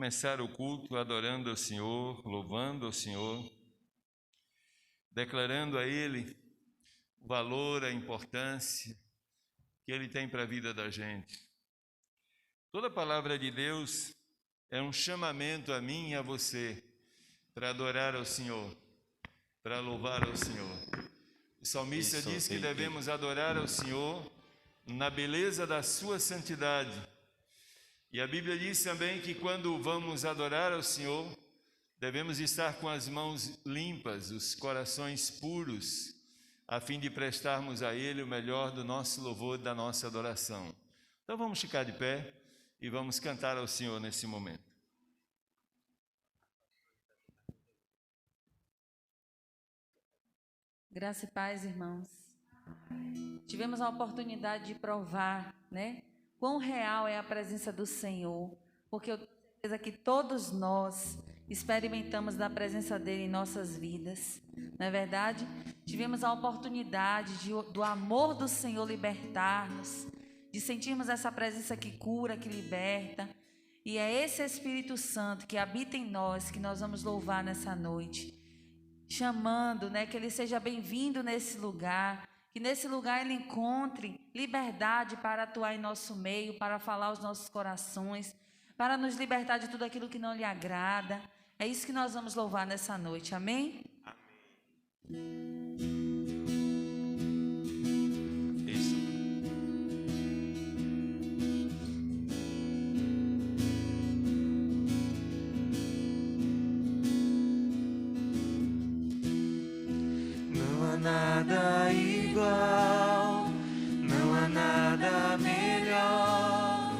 começar o culto adorando ao Senhor, louvando ao Senhor, declarando a Ele o valor, a importância que Ele tem para a vida da gente. Toda a palavra de Deus é um chamamento a mim e a você para adorar ao Senhor, para louvar ao Senhor. O salmista diz que devemos adorar ao Senhor na beleza da sua santidade. E a Bíblia diz também que quando vamos adorar ao Senhor, devemos estar com as mãos limpas, os corações puros, a fim de prestarmos a Ele o melhor do nosso louvor e da nossa adoração. Então vamos ficar de pé e vamos cantar ao Senhor nesse momento. Graça e paz, irmãos. Tivemos a oportunidade de provar, quão real é a presença do Senhor, porque eu tenho certeza que todos nós experimentamos da presença dele em nossas vidas, não é verdade? Tivemos a oportunidade do amor do Senhor libertar-nos, de sentirmos essa presença que cura, que liberta, e é esse Espírito Santo que habita em nós que nós vamos louvar nessa noite, chamando, que ele seja bem-vindo nesse lugar, que nesse lugar ele encontre liberdade para atuar em nosso meio, para falar aos nossos corações, para nos libertar de tudo aquilo que não lhe agrada. É isso que nós vamos louvar nessa noite, amém? Amém. Isso. Não há nada igual, não há nada melhor,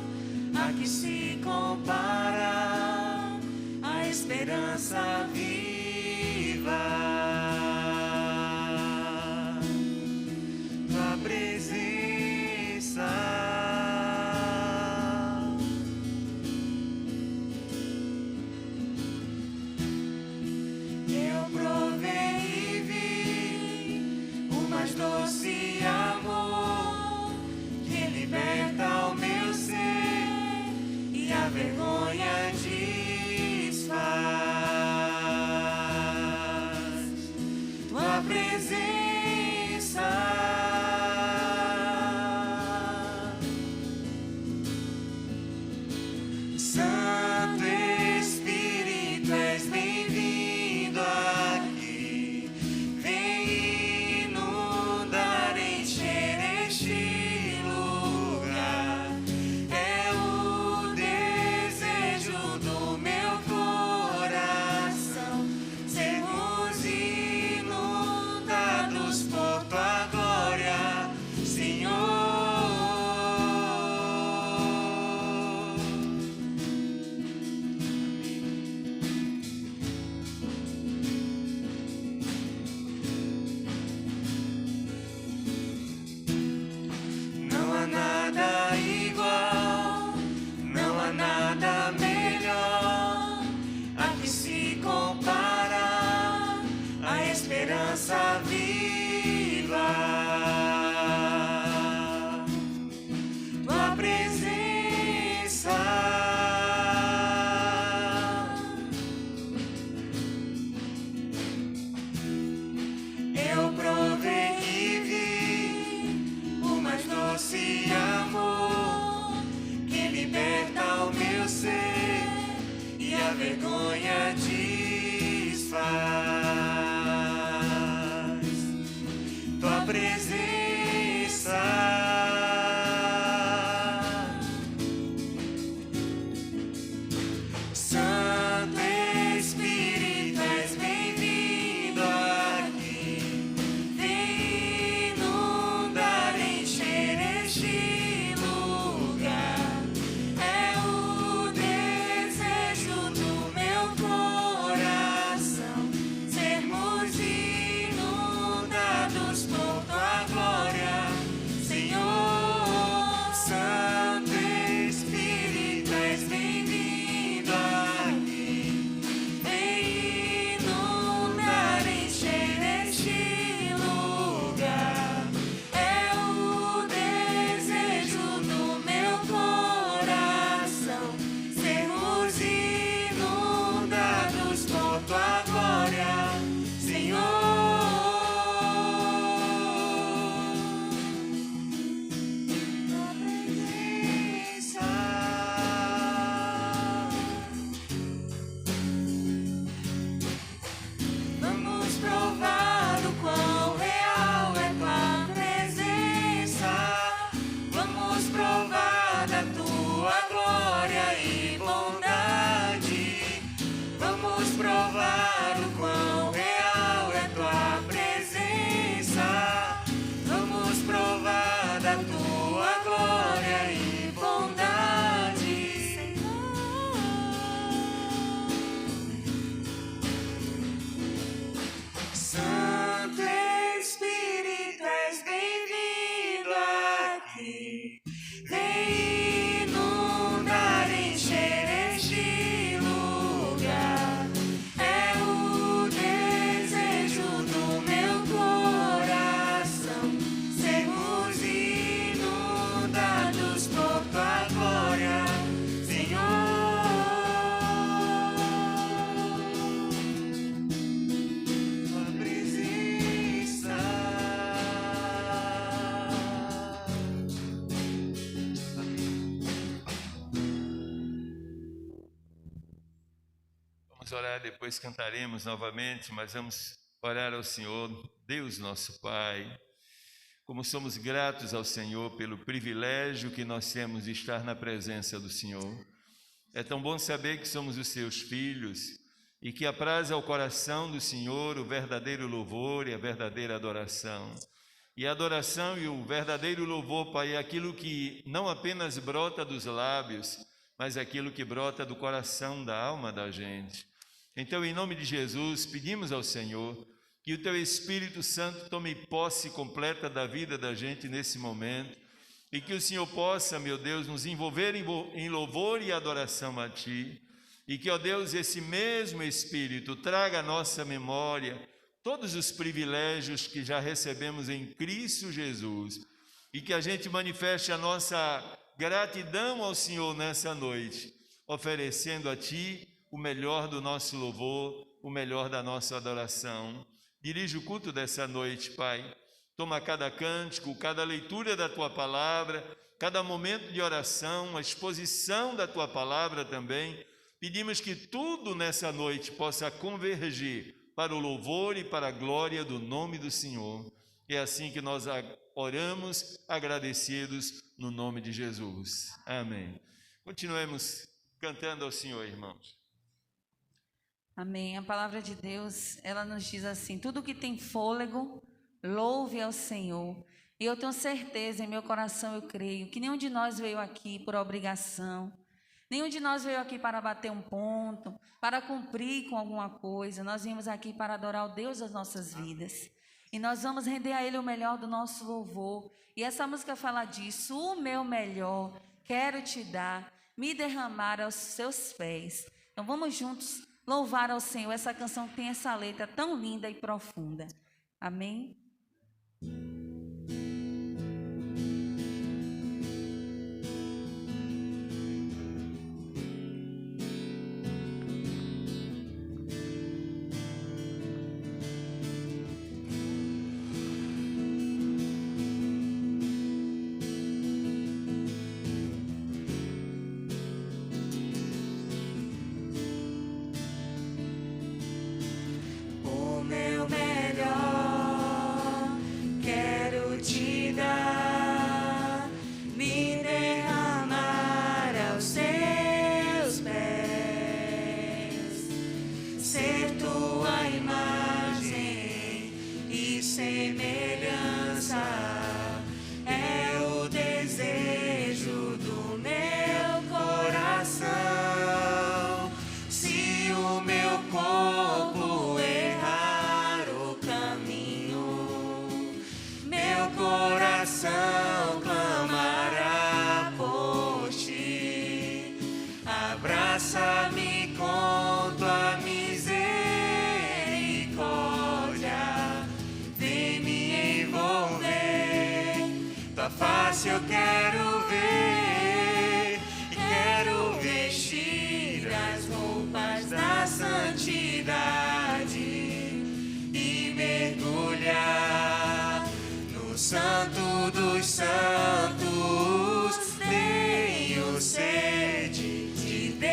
a que se compara a esperança viva. Tua presença, eu provei e vi o mais doce amor que liberta o meu ser e a vergonha desfaz. Tua presença, Santo Espírito, és bem-vindo aqui. Vem inundar, encher este lugar. É o desejo do meu coração, sermos inundados por tua glória, Senhor. Não há nada igual, não há nada melhor, a que se compara a esperança viva. Tua presença, eu provei e vi o mais doce amor que liberta o meu ser e a vergonha desfaz. Tua presença, Santo Espírito, és bem-vindo aqui. Vem inundar, encher este lugar. É o desejo do meu coração, Vamos orar, depois cantaremos novamente, mas vamos orar ao Senhor. Deus nosso Pai, como somos gratos ao Senhor pelo privilégio que nós temos de estar na presença do Senhor. É tão bom saber que somos os seus filhos e que apraz ao coração do Senhor o verdadeiro louvor e a verdadeira adoração. E a adoração e o verdadeiro louvor, Pai, é aquilo que não apenas brota dos lábios, mas aquilo que brota do coração, da alma da gente. Então, em nome de Jesus, pedimos ao Senhor que o Teu Espírito Santo tome posse completa da vida da gente nesse momento e que o Senhor possa, meu Deus, nos envolver em louvor e adoração a Ti e que, ó Deus, esse mesmo Espírito traga à nossa memória todos os privilégios que já recebemos em Cristo Jesus e que a gente manifeste a nossa gratidão ao Senhor nessa noite, oferecendo a Ti o melhor do nosso louvor, o melhor da nossa adoração. Dirige o culto dessa noite, Pai. Toma cada cântico, cada leitura da Tua palavra, cada momento de oração, a exposição da Tua palavra também. Pedimos que tudo nessa noite possa convergir para o louvor e para a glória do nome do Senhor. É assim que nós oramos, agradecidos no nome de Jesus. Amém. Continuemos cantando ao Senhor, irmãos. Amém. A palavra de Deus, ela nos diz assim: tudo que tem fôlego, louve ao Senhor. E eu tenho certeza, em meu coração eu creio, que nenhum de nós veio aqui por obrigação. Nenhum de nós veio aqui para bater um ponto, para cumprir com alguma coisa. Nós viemos aqui para adorar o Deus das nossas vidas. E nós vamos render a Ele o melhor do nosso louvor. E essa música fala disso: o meu melhor quero te dar, me derramar aos seus pés. Então vamos juntos louvar ao Senhor essa canção que tem essa letra tão linda e profunda. Amém? Eu quero ver e quero vestir as roupas da santidade e mergulhar no Santo dos Santos. Tenho sede de Deus,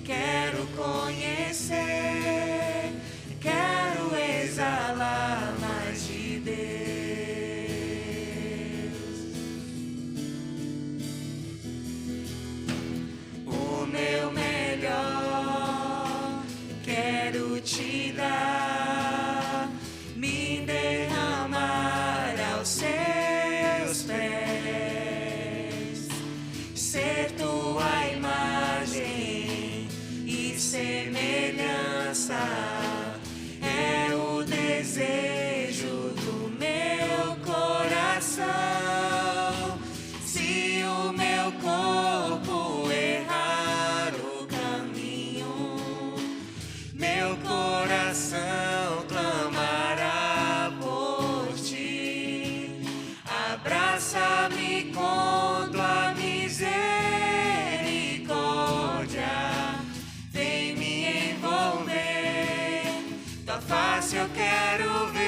quero conhecer, quero exalar mais de Deus. O meu melhor quero te dar, me derramar aos seus pés, ser tua imagem e semelhança é o desejo do meu coração. Se o meu corpo errar o caminho, meu coração clamará por ti. Abraça-me com tua misericórdia, vem me envolver. Tua face eu quero ver.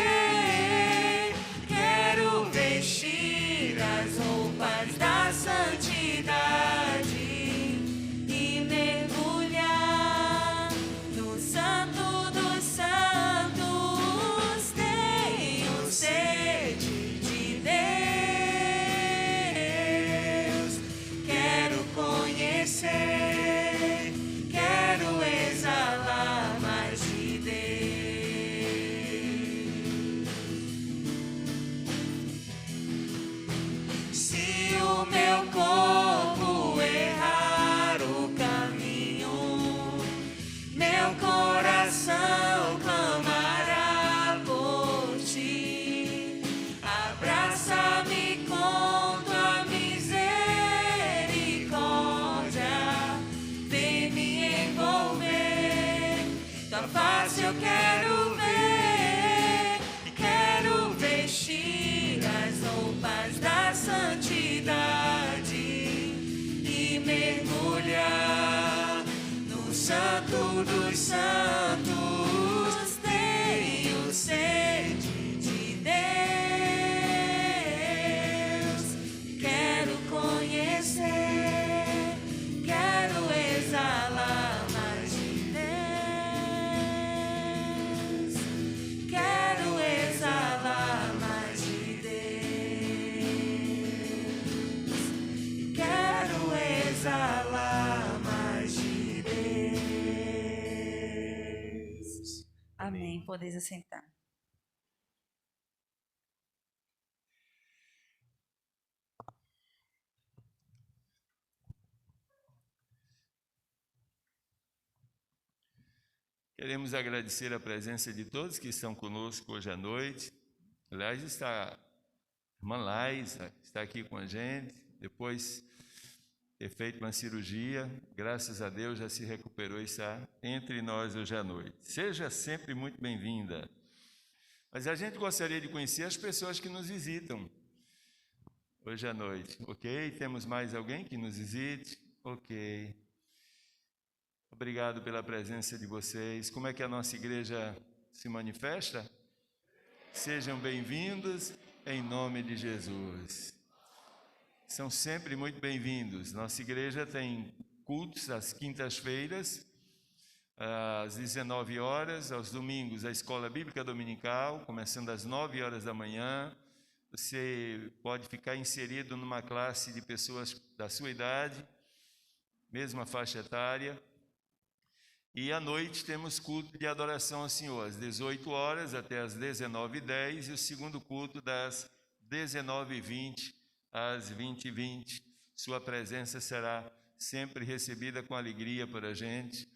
e mergulhar no Santo dos Santos. Tenho sede de Deus, quero conhecer, quero exalar mais de Deus, quero exalar mais de Deus, quero exalar mais de Deus. Amém. Podeis assentar. Queremos agradecer a presença de todos que estão conosco hoje à noite. Aliás, está a irmã Laisa, está aqui com a gente, depois de ter feito uma cirurgia, graças a Deus já se recuperou e está entre nós hoje à noite. Seja sempre muito bem-vinda. Mas a gente gostaria de conhecer as pessoas que nos visitam hoje à noite, ok? Temos mais alguém que nos visite? Ok. Obrigado pela presença de vocês. Como é que a nossa igreja se manifesta? Sejam bem-vindos em nome de Jesus. São sempre muito bem-vindos. Nossa igreja tem cultos às quintas-feiras, às 19 horas, aos domingos a escola bíblica dominical, começando às 9 horas da manhã. Você pode ficar inserido numa classe de pessoas da sua idade, mesma faixa etária. E à noite temos culto de adoração ao Senhor, às 18 horas até às 19h10, e o segundo culto das 19h20 às 20h20. Sua presença será sempre recebida com alegria por a gente,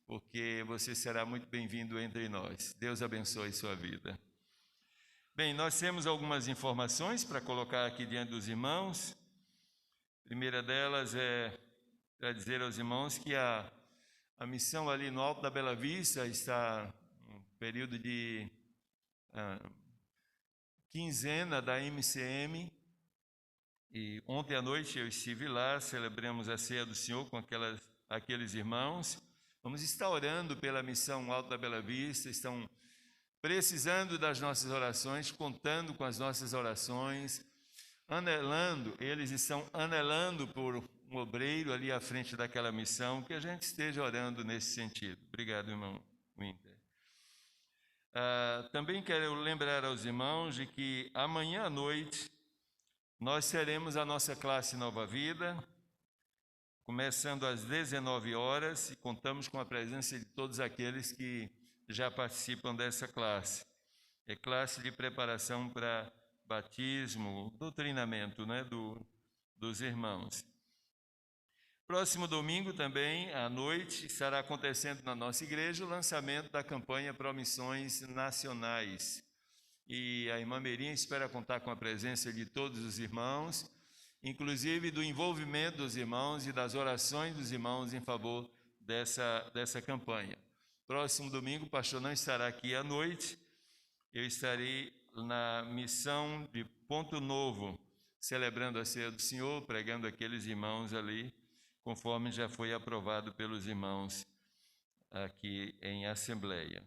porque você será muito bem-vindo entre nós. Deus abençoe sua vida. Bem, nós temos algumas informações para colocar aqui diante dos irmãos. A primeira delas é para dizer aos irmãos que a missão ali no Alto da Bela Vista está no período de quinzena da MCM, e ontem à noite eu estive lá, celebramos a ceia do Senhor com aqueles irmãos. Vamos estar orando pela missão Alto da Bela Vista, estão precisando das nossas orações, contando com as nossas orações, eles estão anelando por um obreiro ali à frente daquela missão, que a gente esteja orando nesse sentido. Obrigado, irmão Winter. Também quero lembrar aos irmãos de que amanhã à noite nós teremos a nossa classe Nova Vida, começando às 19 horas, e contamos com a presença de todos aqueles que já participam dessa classe. É classe de preparação para batismo, doutrinamento, né, dos irmãos. Próximo domingo também, à noite, estará acontecendo na nossa igreja o lançamento da campanha Promissões Nacionais. E a irmã Meirinha espera contar com a presença de todos os irmãos, inclusive do envolvimento dos irmãos e das orações dos irmãos em favor dessa campanha. Próximo domingo, o pastor não estará aqui à noite, eu estarei na missão de Ponto Novo, celebrando a ceia do Senhor, pregando aqueles irmãos ali, conforme já foi aprovado pelos irmãos aqui em assembleia.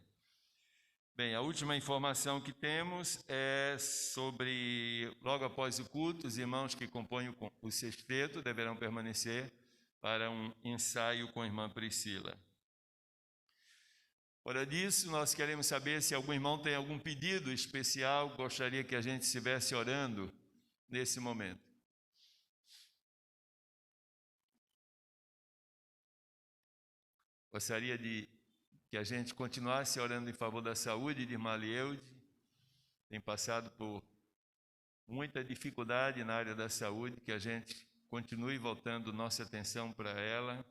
Bem, a última informação que temos é sobre, logo após o culto, os irmãos que compõem o sexteto deverão permanecer para um ensaio com a irmã Priscila. Fora disso, nós queremos saber se algum irmão tem algum pedido especial, gostaria que a gente estivesse orando nesse momento. Gostaria que a gente continuasse orando em favor da saúde de irmã Lieude, tem passado por muita dificuldade na área da saúde, que a gente continue voltando nossa atenção para ela,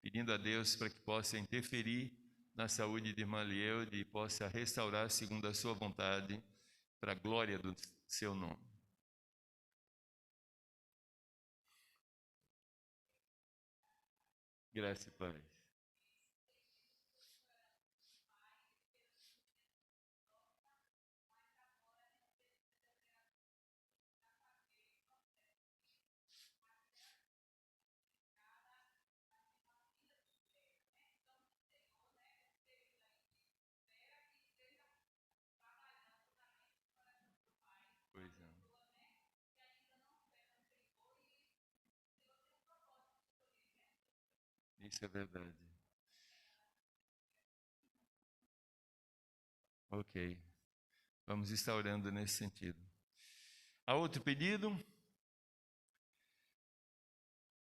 pedindo a Deus para que possa interferir na saúde de irmã Lieude e possa restaurar segundo a sua vontade, para a glória do seu nome. Graça e paz. Isso é verdade. Ok. Vamos estar orando nesse sentido. Há outro pedido?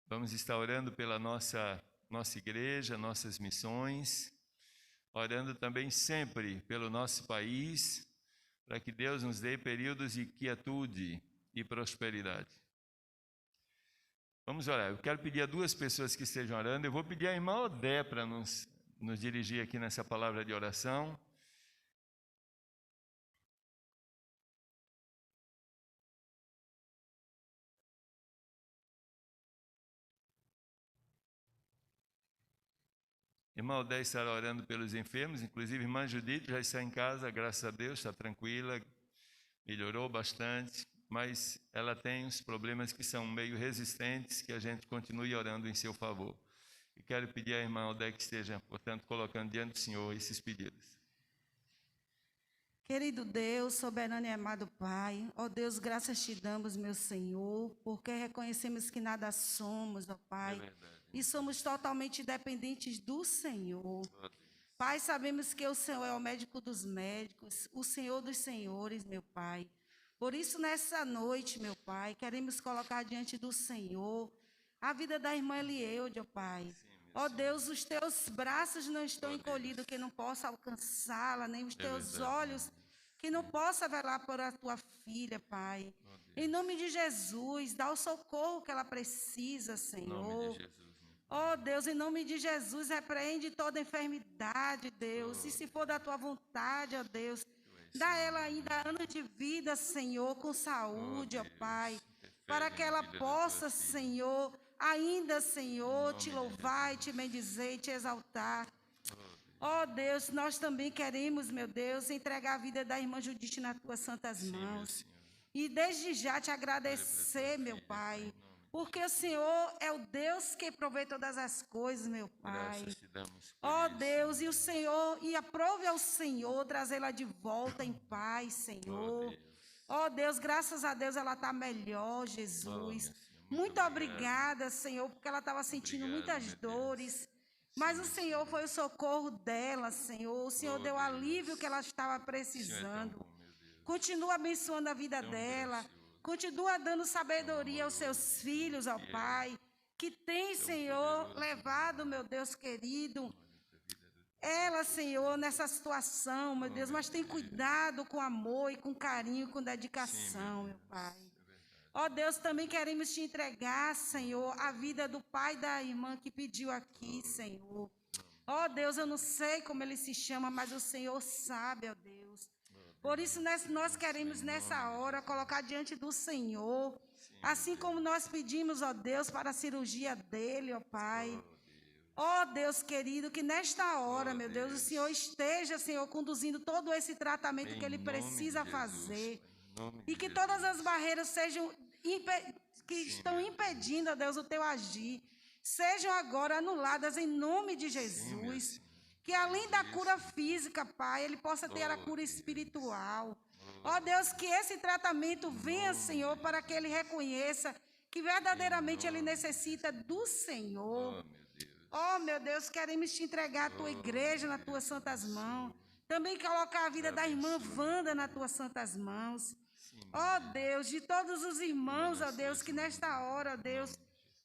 Vamos estar orando pela nossa igreja, nossas missões, orando também sempre pelo nosso país, para que Deus nos dê períodos de quietude e prosperidade. Vamos orar. Eu quero pedir a duas pessoas que estejam orando. Eu vou pedir à irmã Odé para nos dirigir aqui nessa palavra de oração. Irmã Odé estará orando pelos enfermos, inclusive irmã Judite já está em casa, graças a Deus, está tranquila, melhorou bastante, mas ela tem uns problemas que são meio resistentes, que a gente continue orando em seu favor. E quero pedir à irmã Odé que esteja, portanto, colocando diante do Senhor esses pedidos. Querido Deus, soberano e amado Pai, ó Deus, graças te damos, meu Senhor, porque reconhecemos que nada somos, ó Pai, e somos totalmente dependentes do Senhor. Pai, sabemos que o Senhor é o médico dos médicos, o Senhor dos senhores, meu Pai. Por isso, nessa noite, meu Pai, queremos colocar diante do Senhor a vida da irmã Elieude, ó Pai. Ó Deus, os teus braços não estão encolhidos que não possa alcançá-la, nem os teus olhos que não possa velar por a tua filha, Pai. Em nome de Jesus, dá o socorro que ela precisa, Senhor. Ó Deus, em nome de Jesus, repreende toda enfermidade, Deus. E se for da tua vontade, ó Deus, dá ela ainda anos de vida, Senhor, com saúde, ó Pai, para que ela possa, Senhor, ainda, Senhor, te louvar e te bendizer e te exaltar. Ó Deus, nós também queremos, meu Deus, entregar a vida da irmã Judite nas tuas santas mãos. E desde já te agradecer, meu Pai, porque o Senhor é o Deus que provê todas as coisas, meu Pai. Ó Deus, e o Senhor, e aprove ao Senhor trazê-la de volta em paz, Senhor. Ó Deus, graças a Deus ela está melhor, Jesus. Muito obrigada, Senhor, porque ela estava sentindo muitas dores. Mas o Senhor foi o socorro dela, Senhor. O Senhor deu o alívio que ela estava precisando. Continua abençoando a vida dela. Continua dando sabedoria aos seus filhos, ó Pai. Que tem, Senhor, levado, meu Deus querido, ela, Senhor, nessa situação, meu Deus. Mas tem cuidado com amor e com carinho, com dedicação, meu Pai. Ó Deus, também queremos te entregar, Senhor, a vida do pai da irmã que pediu aqui, Senhor. Ó Deus, eu não sei como ele se chama, mas o Senhor sabe, ó Deus. Por isso nós queremos nessa hora colocar diante do Senhor, assim como nós pedimos, ó Deus, para a cirurgia dele, ó Pai. Ó Deus querido, que nesta hora, meu Deus, o Senhor esteja, Senhor, conduzindo todo esse tratamento que ele precisa fazer. E que todas as barreiras que estão impedindo, ó Deus, o teu agir, sejam agora anuladas em nome de Jesus. Que além da cura física, Pai, ele possa ter a cura espiritual. Ó Deus, que esse tratamento venha, Senhor, para que ele reconheça que verdadeiramente ele necessita do Senhor. Ó, meu Deus, queremos te entregar a tua igreja nas tuas santas mãos. Também colocar a vida da irmã Wanda nas tuas santas mãos. Ó Deus, de todos os irmãos, ó Deus, que nesta hora, ó Deus,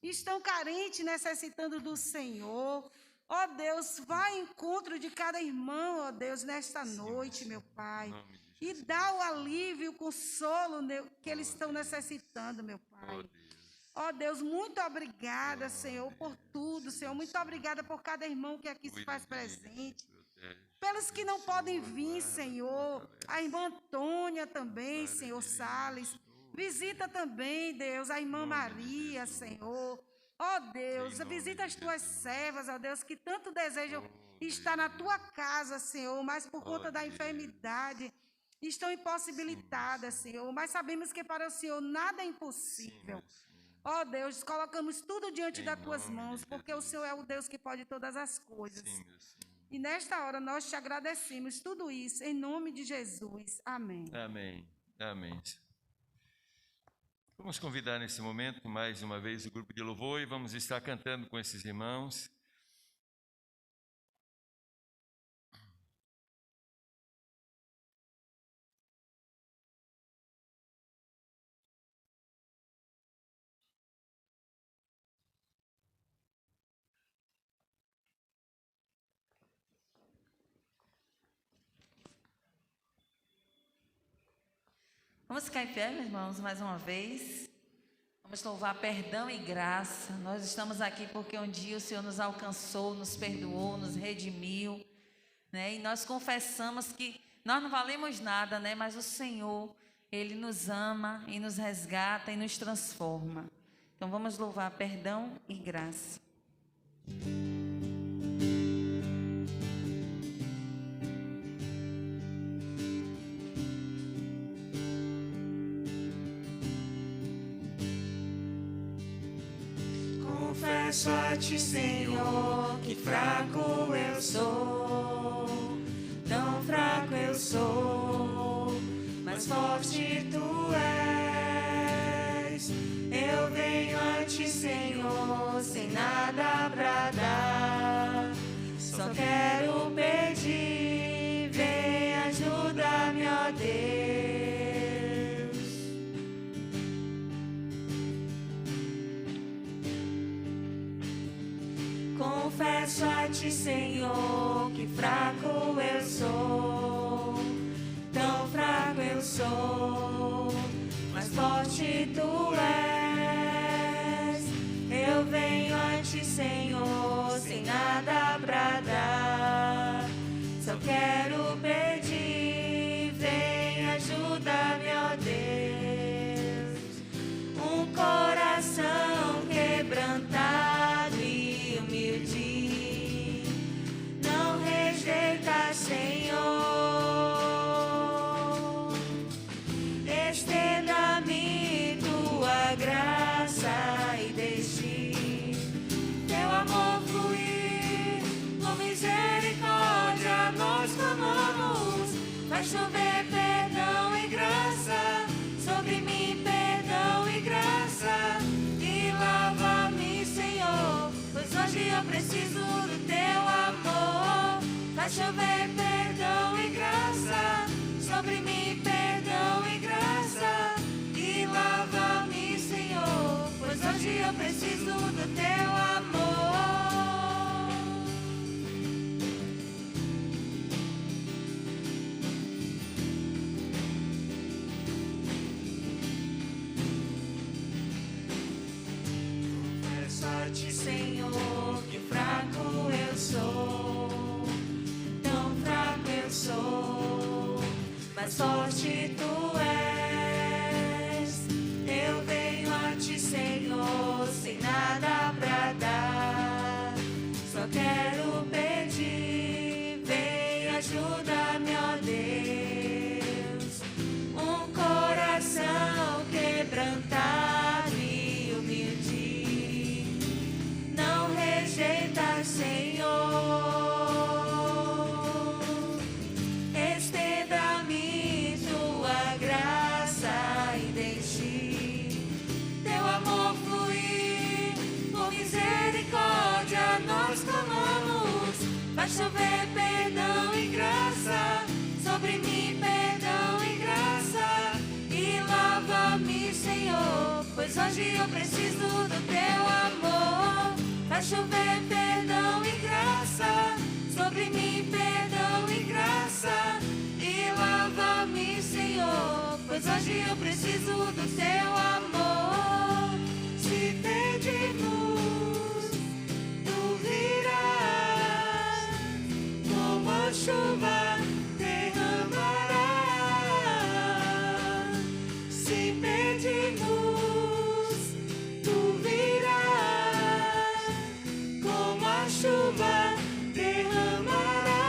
estão carentes, necessitando do Senhor. Ó Deus, vá ao encontro de cada irmão, ó Deus, nesta noite, meu Pai. E dá o alívio, o consolo que eles estão necessitando, meu Pai. Ó Deus, muito obrigada, Senhor, por tudo, Senhor. Muito obrigada por cada irmão que aqui se faz presente. Pelos que não podem vir, Senhor. A irmã Antônia também, Senhor Salles. Visita também, Deus, a irmã Maria, Senhor. Ó Deus, visita as tuas servas, ó Deus, que tanto desejam estar na tua casa, Senhor, mas por conta da enfermidade estão impossibilitadas, Senhor. Mas sabemos que para o Senhor nada é impossível. Ó Deus, colocamos tudo diante das tuas mãos, porque o Senhor é o Deus que pode todas as coisas. E nesta hora nós te agradecemos tudo isso, em nome de Jesus. Amém. Amém. Amém. Vamos convidar nesse momento mais uma vez o grupo de louvor e vamos estar cantando com esses irmãos. Vamos ficar em pé, meus irmãos, mais uma vez. Vamos louvar perdão e graça. Nós estamos aqui porque um dia o Senhor nos alcançou, nos perdoou, nos redimiu, né? E nós confessamos que nós não valemos nada, né? Mas o Senhor, Ele nos ama e nos resgata e nos transforma. Então vamos louvar perdão e graça. Confesso a ti, Senhor, que fraco eu sou, tão fraco eu sou, mas forte tu és. Eu venho a ti, Senhor, sem nada pra dar, só quero pedir, vem ajuda-me, ó Deus. Confesso a ti, Senhor, que fraco eu sou, tão fraco eu sou, mas forte tu és. Eu venho a ti, Senhor, sem nada pra dar, só quero pedir, vem ajuda-me, ó Deus. Um coração quebrantado e humilde, não rejeita, Senhor. Estenda-me tua graça e deixe teu amor fluir. Com misericórdia nós clamamos, vai chover perdão e graça sobre mim, perdão e graça, e lava-me, Senhor, pois hoje eu preciso do teu amor. Vai chover perdão e graça sobre mim, perdão e graça, e lava-me, Senhor, pois hoje eu preciso do teu amor. Confesso a ti, Senhor, que fraco eu sou, tão fraco eu sou, mas forte tu és. Eu venho a ti, Senhor, sem nada pra dar, só quero pedir, vem ajuda-me, ó Deus. Um coração quebrantado e humilde, não rejeita, Senhor. Estenda-me tua graça e deixe teu amor fluir. Com misericórdia nós clamamos, vai chover perdão e graça sobre mim, perdão e graça, e lava-me, Senhor, pois hoje eu preciso do teu amor. Vai chover perdão e graça sobre mim, perdão e graça, e lava-me, Senhor, pois hoje eu preciso do teu amor. Se pedimos, tu virás, como a chuva derramará. Se pedimos, tu virás, como a chuva derramará.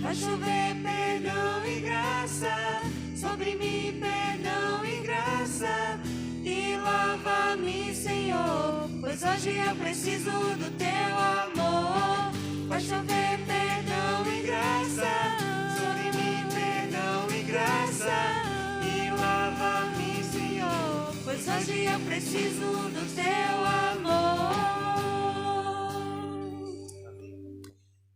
Vai chover perdão e graça sobre mim, perdão e graça, e lava-me, Senhor, pois hoje eu preciso do teu amor. Vai chover perdão e graça sobre mim, perdão e graça, e lava-me, Senhor, pois hoje eu preciso do teu amor.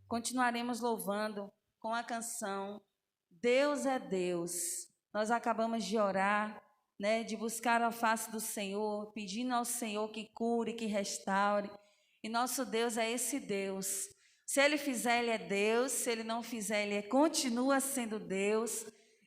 Continuaremos louvando com a canção Deus é Deus. Nós acabamos de orar, né, de buscar a face do Senhor, pedindo ao Senhor que cure, que restaure. E nosso Deus é esse Deus. Se Ele fizer, Ele é Deus. Se Ele não fizer, Ele continua sendo Deus.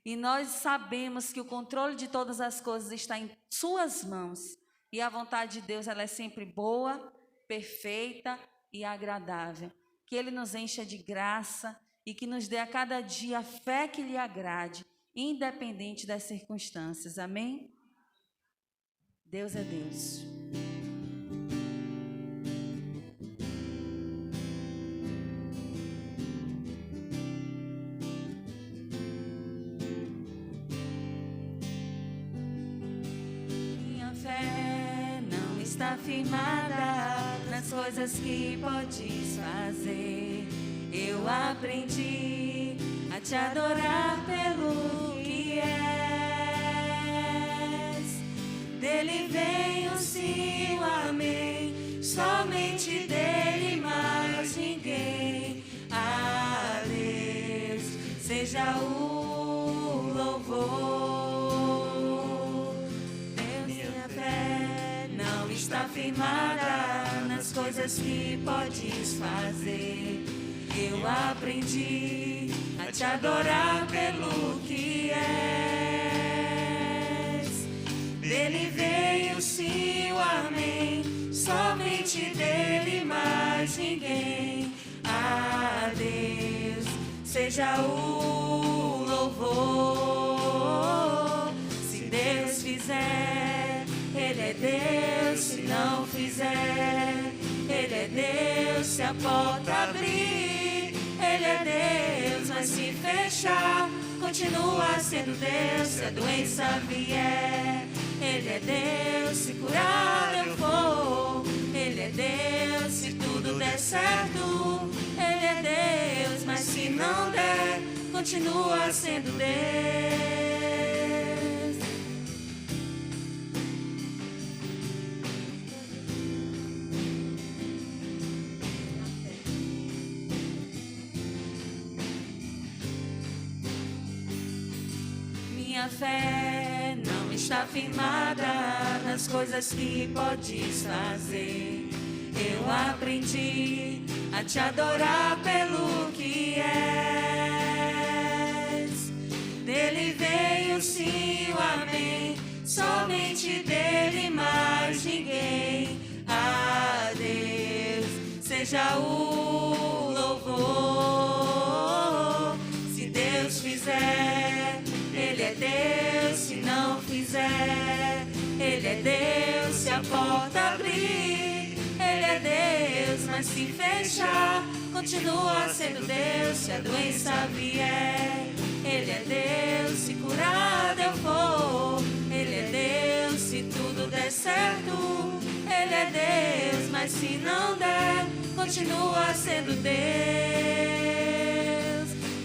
E nós sabemos que o controle de todas as coisas está em suas mãos. E a vontade de Deus, ela é sempre boa, perfeita e agradável. Que Ele nos encha de graça e que nos dê a cada dia a fé que lhe agrade, independente das circunstâncias. Amém? Deus é Deus. Minha fé não está firmada nas coisas que podes fazer. Eu aprendi a te adorar pelo que és. Dele vem o sim, o amém, somente dele, mais ninguém. A Deus seja o louvor. Deus, minha fé não está firmada nas coisas que podes fazer. Eu aprendi a te adorar pelo que és. Dele veio sim, o amém, somente dele, mais ninguém. A Deus seja o louvor. Se Deus fizer, Ele é Deus. Se não fizer, Ele é Deus. Se a porta abrir, Ele é Deus. Mas se fechar, continua sendo Deus. Se a doença vier, Ele é Deus. Se curar eu for, Ele é Deus. Se tudo der certo, Ele é Deus. Mas se não der, continua sendo Deus. Minha fé não está firmada nas coisas que podes fazer. Eu aprendi a te adorar pelo que és. Dele veio sim, o amém, somente dele, mais ninguém. A Deus seja o louvor. Se Deus fizer, Ele é Deus. Se não fizer, Ele é Deus. Se a porta abrir, Ele é Deus. Mas se fechar, continua sendo Deus. Se a doença vier, Ele é Deus. Se curado eu for, Ele é Deus. Se tudo der certo, Ele é Deus. Mas se não der, continua sendo Deus.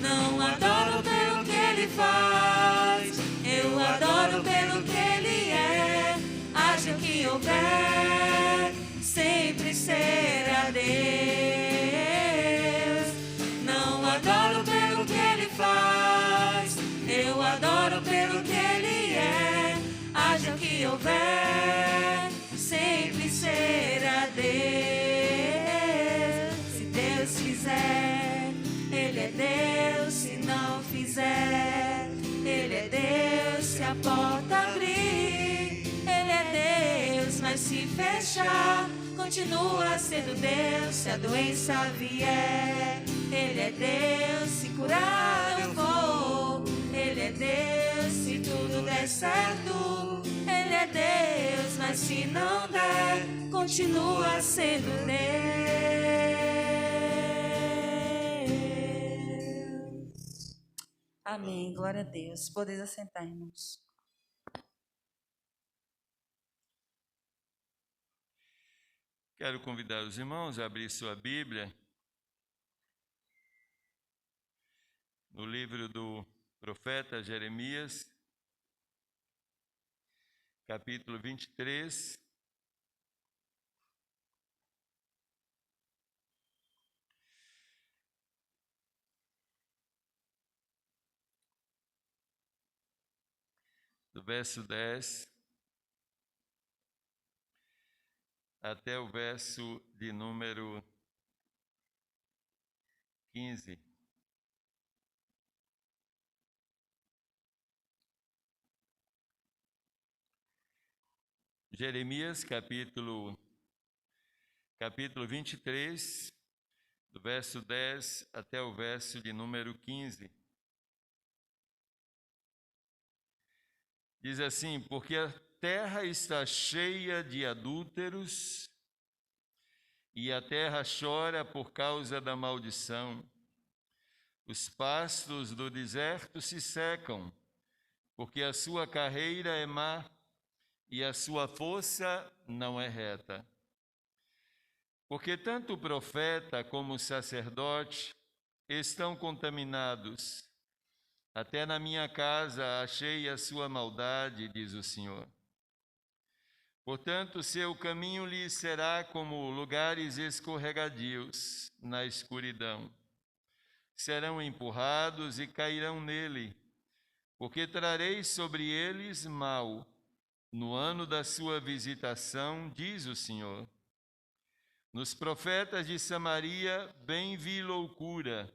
Não adoro pelo que Ele faz, eu adoro pelo que Ele é. Haja o que houver, sempre será Deus. Não adoro pelo que Ele faz, eu adoro pelo que Ele é. Haja o que houver, sempre será Deus. Se Deus fizer, Ele é Deus. Se não fizer, Ele é Deus. Se a porta abrir, Ele é Deus. Mas se fechar, continua sendo Deus. Se a doença vier, Ele é Deus. Se curar eu for, Ele é Deus. Se tudo der certo, Ele é Deus. Mas se não der, continua sendo Deus. Amém. Glória a Deus. Podeis assentar, irmãos. Quero convidar os irmãos a abrir sua Bíblia no livro do profeta Jeremias, capítulo 23. Do verso 10 até o verso de número 15. Jeremias, capítulo 23, do verso 10 até o verso de número 15. Diz assim: porque a terra está cheia de adúlteros, e a terra chora por causa da maldição. Os pastos do deserto se secam, porque a sua carreira é má, e a sua força não é reta. Porque tanto o profeta como o sacerdote estão contaminados. Até na minha casa achei a sua maldade, diz o Senhor. Portanto, seu caminho lhes será como lugares escorregadios na escuridão. Serão empurrados e cairão nele, porque trarei sobre eles mal no ano da sua visitação, diz o Senhor. Nos profetas de Samaria bem vi loucura.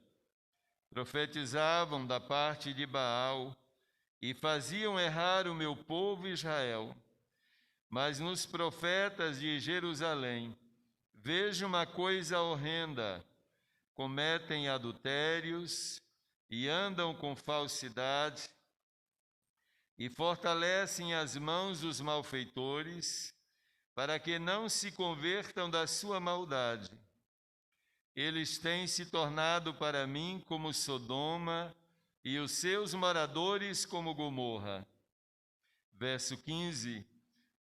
Profetizavam da parte de Baal e faziam errar o meu povo Israel. Mas nos profetas de Jerusalém vejo uma coisa horrenda: cometem adultérios e andam com falsidade e fortalecem as mãos dos malfeitores, para que não se convertam da sua maldade. Eles têm se tornado para mim como Sodoma e os seus moradores como Gomorra. Verso 15.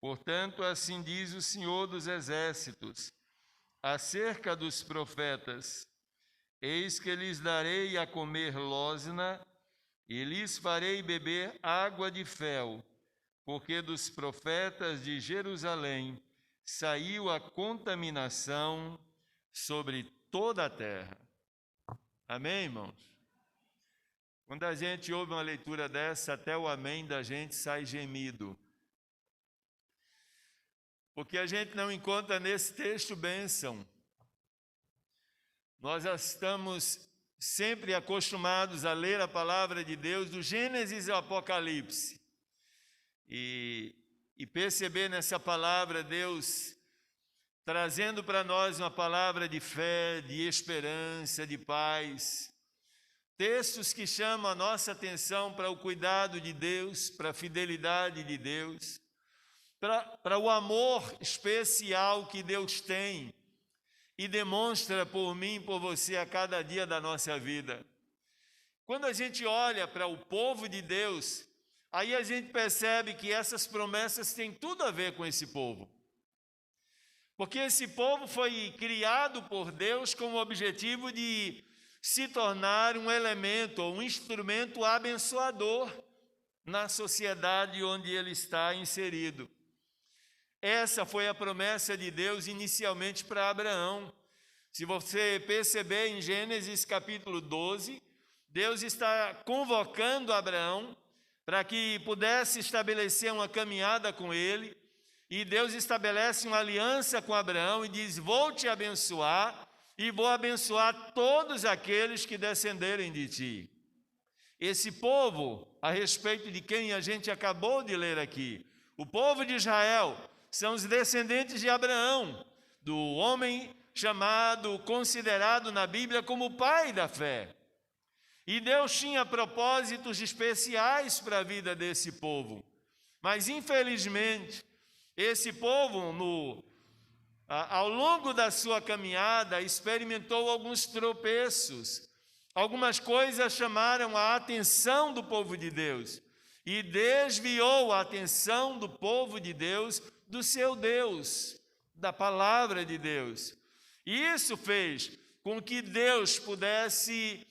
Portanto, assim diz o Senhor dos Exércitos, acerca dos profetas: eis que lhes darei a comer losna, e lhes farei beber água de fel, porque dos profetas de Jerusalém saiu a contaminação sobre toda a terra. Amém, irmãos? Quando a gente ouve uma leitura dessa, até o amém da gente sai gemido. Porque a gente não encontra nesse texto bênção. Nós já estamos sempre acostumados a ler a palavra de Deus do Gênesis ao Apocalipse e perceber nessa palavra Deus trazendo para nós uma palavra de fé, de esperança, de paz. Textos que chamam a nossa atenção para o cuidado de Deus, para a fidelidade de Deus, para o amor especial que Deus tem e demonstra por mim e por você a cada dia da nossa vida. Quando a gente olha para o povo de Deus, aí a gente percebe que essas promessas têm tudo a ver com esse povo. Porque esse povo foi criado por Deus com o objetivo de se tornar um elemento ou um instrumento abençoador na sociedade onde ele está inserido. Essa foi a promessa de Deus inicialmente para Abraão. Se você perceber em Gênesis capítulo 12, Deus está convocando Abraão para que pudesse estabelecer uma caminhada com ele, e Deus estabelece uma aliança com Abraão e diz: vou te abençoar e vou abençoar todos aqueles que descenderem de ti. Esse povo, a respeito de quem a gente acabou de ler aqui, o povo de Israel, são os descendentes de Abraão, do homem chamado, considerado na Bíblia como o pai da fé. E Deus tinha propósitos especiais para a vida desse povo. Mas, infelizmente, esse povo, ao longo da sua caminhada, experimentou alguns tropeços. Algumas coisas chamaram a atenção do povo de Deus e desviou a atenção do povo de Deus do seu Deus, da palavra de Deus. E isso fez com que Deus pudesse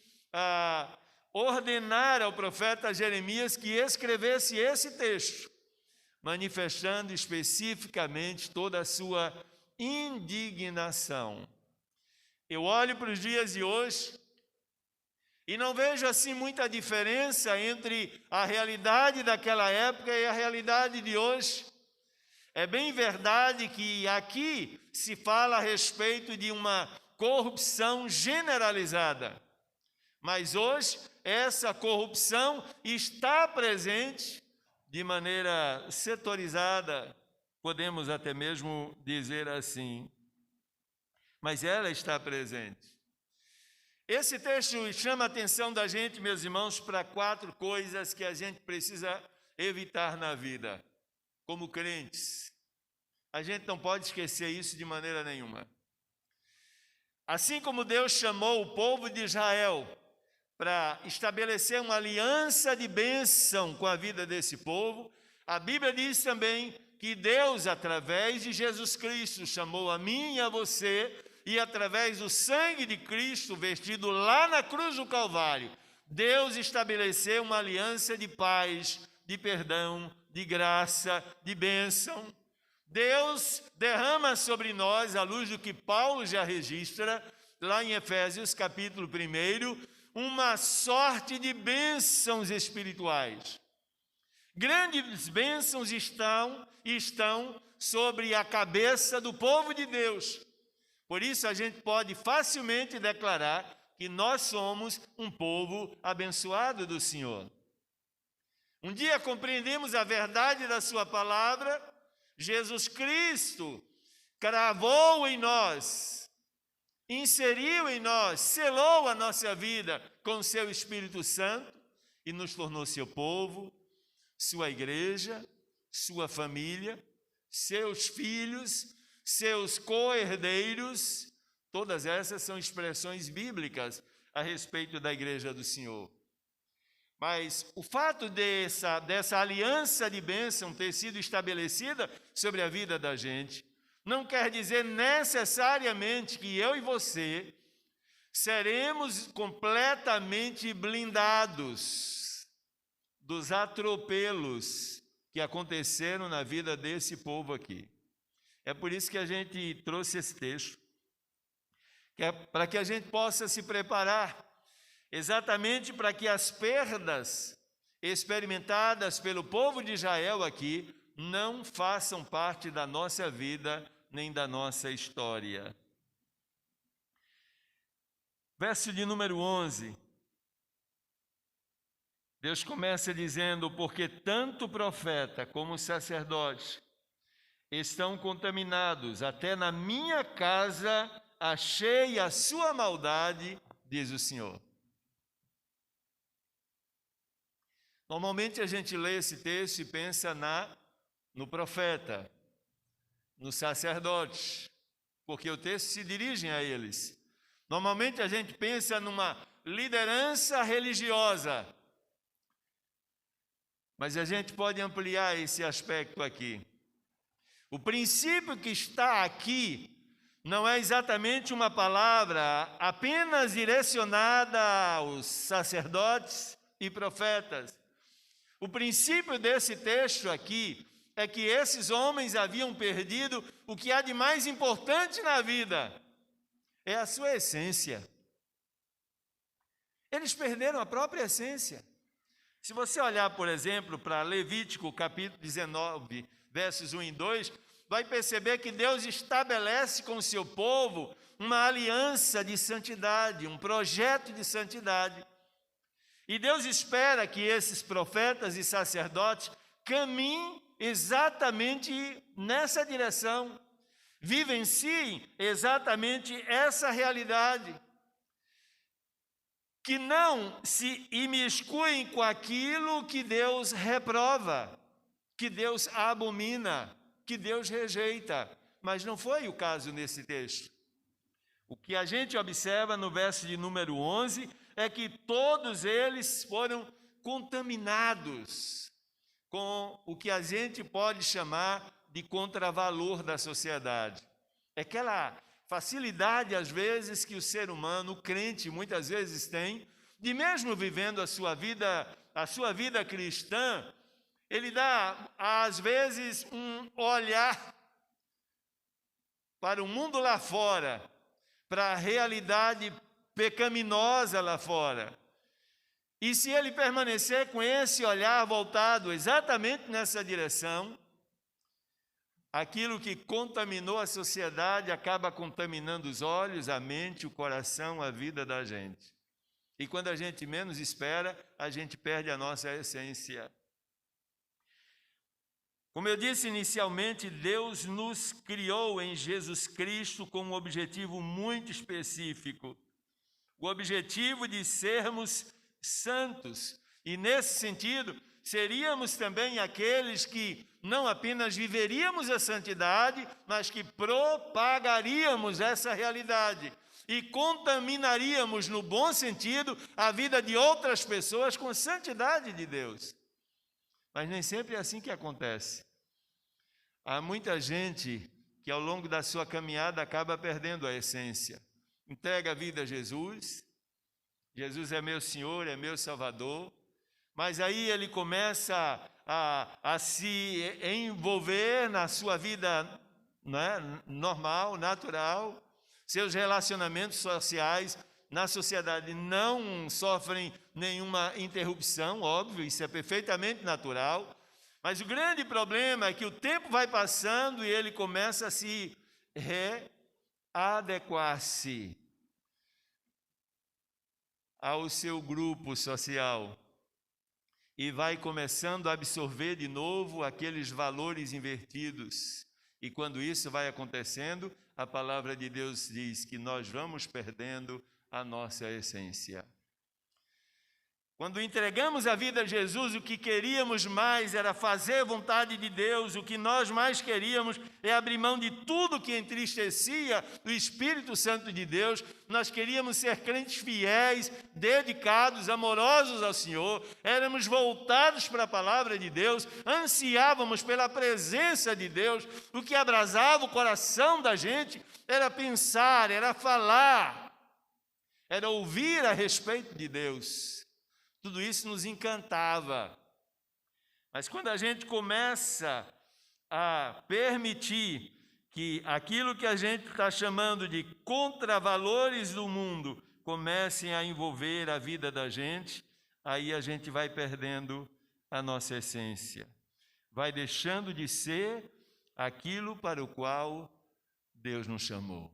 ordenar ao profeta Jeremias que escrevesse esse texto, manifestando especificamente toda a sua indignação. Eu olho para os dias de hoje e não vejo assim muita diferença entre a realidade daquela época e a realidade de hoje. É bem verdade que aqui se fala a respeito de uma corrupção generalizada, mas hoje essa corrupção está presente de maneira setorizada, podemos até mesmo dizer assim, mas ela está presente. Esse texto chama a atenção da gente, meus irmãos, para 4 coisas que a gente precisa evitar na vida, como crentes. A gente não pode esquecer isso de maneira nenhuma. Assim como Deus chamou o povo de Israel para estabelecer uma aliança de bênção com a vida desse povo, a Bíblia diz também que Deus, através de Jesus Cristo, chamou a mim e a você, e através do sangue de Cristo vertido lá na cruz do Calvário, Deus estabeleceu uma aliança de paz, de perdão, de graça, de bênção. Deus derrama sobre nós, à luz do que Paulo já registra, lá em Efésios capítulo 1, uma sorte de bênçãos espirituais. Grandes bênçãos estão sobre a cabeça do povo de Deus. Por isso a gente pode facilmente declarar que nós somos um povo abençoado do Senhor. Um dia compreendemos a verdade da sua palavra, Jesus Cristo cravou em nós, inseriu em nós, selou a nossa vida com o seu Espírito Santo e nos tornou seu povo, sua igreja, sua família, seus filhos, seus co-herdeiros. Todas essas são expressões bíblicas a respeito da igreja do Senhor. Mas o fato dessa aliança de bênção ter sido estabelecida sobre a vida da gente, não quer dizer necessariamente que eu e você seremos completamente blindados dos atropelos que aconteceram na vida desse povo aqui. É por isso que a gente trouxe esse texto, para que a gente possa se preparar, exatamente para que as perdas experimentadas pelo povo de Israel aqui não façam parte da nossa vida nem da nossa história. Verso de número 11. Deus começa dizendo: porque tanto o profeta como o sacerdote estão contaminados, até na minha casa achei a sua maldade, diz o Senhor. Normalmente a gente lê esse texto e pensa no profeta, no sacerdote, porque o texto se dirige a eles. Normalmente a gente pensa numa liderança religiosa, mas a gente pode ampliar esse aspecto aqui. O princípio que está aqui não é exatamente uma palavra apenas direcionada aos sacerdotes e profetas. O princípio desse texto aqui é que esses homens haviam perdido o que há de mais importante na vida, é a sua essência. Eles perderam a própria essência. Se você olhar, por exemplo, para Levítico capítulo 19, versos 1 e 2, vai perceber que Deus estabelece com o seu povo uma aliança de santidade, um projeto de santidade. E Deus espera que esses profetas e sacerdotes caminhem exatamente nessa direção, vivenciem exatamente essa realidade, que não se imiscuem com aquilo que Deus reprova, que Deus abomina, que Deus rejeita. Mas não foi o caso nesse texto. O que a gente observa no verso de número 11 é que todos eles foram contaminados com o que a gente pode chamar de contravalor da sociedade. É aquela facilidade, às vezes, que o ser humano, o crente, muitas vezes tem, de mesmo vivendo a sua vida cristã, ele dá, às vezes, um olhar para o mundo lá fora, para a realidade pecaminosa lá fora. E se ele permanecer com esse olhar voltado exatamente nessa direção, aquilo que contaminou a sociedade acaba contaminando os olhos, a mente, o coração, a vida da gente. E quando a gente menos espera, a gente perde a nossa essência. Como eu disse inicialmente, Deus nos criou em Jesus Cristo com um objetivo muito específico. O objetivo de sermos santos. E nesse sentido, seríamos também aqueles que não apenas viveríamos a santidade, mas que propagaríamos essa realidade e contaminaríamos, no bom sentido, a vida de outras pessoas com a santidade de Deus. Mas nem sempre é assim que acontece. Há muita gente que ao longo da sua caminhada acaba perdendo a essência. Entrega a vida a Jesus, Jesus é meu Senhor, é meu Salvador, mas aí ele começa a se envolver na sua vida, né, normal, natural, seus relacionamentos sociais na sociedade não sofrem nenhuma interrupção, óbvio, isso é perfeitamente natural, mas o grande problema é que o tempo vai passando e ele começa a se readequar-se ao seu grupo social e vai começando a absorver de novo aqueles valores invertidos. E quando isso vai acontecendo, a palavra de Deus diz que nós vamos perdendo a nossa essência. Quando entregamos a vida a Jesus, o que queríamos mais era fazer a vontade de Deus, o que nós mais queríamos é abrir mão de tudo que entristecia o Espírito Santo de Deus. Nós queríamos ser crentes fiéis, dedicados, amorosos ao Senhor, éramos voltados para a palavra de Deus, ansiávamos pela presença de Deus. O que abrasava o coração da gente era pensar, era falar, era ouvir a respeito de Deus. Tudo isso nos encantava. Mas quando a gente começa a permitir que aquilo que a gente está chamando de contravalores do mundo comecem a envolver a vida da gente, aí a gente vai perdendo a nossa essência. Vai deixando de ser aquilo para o qual Deus nos chamou.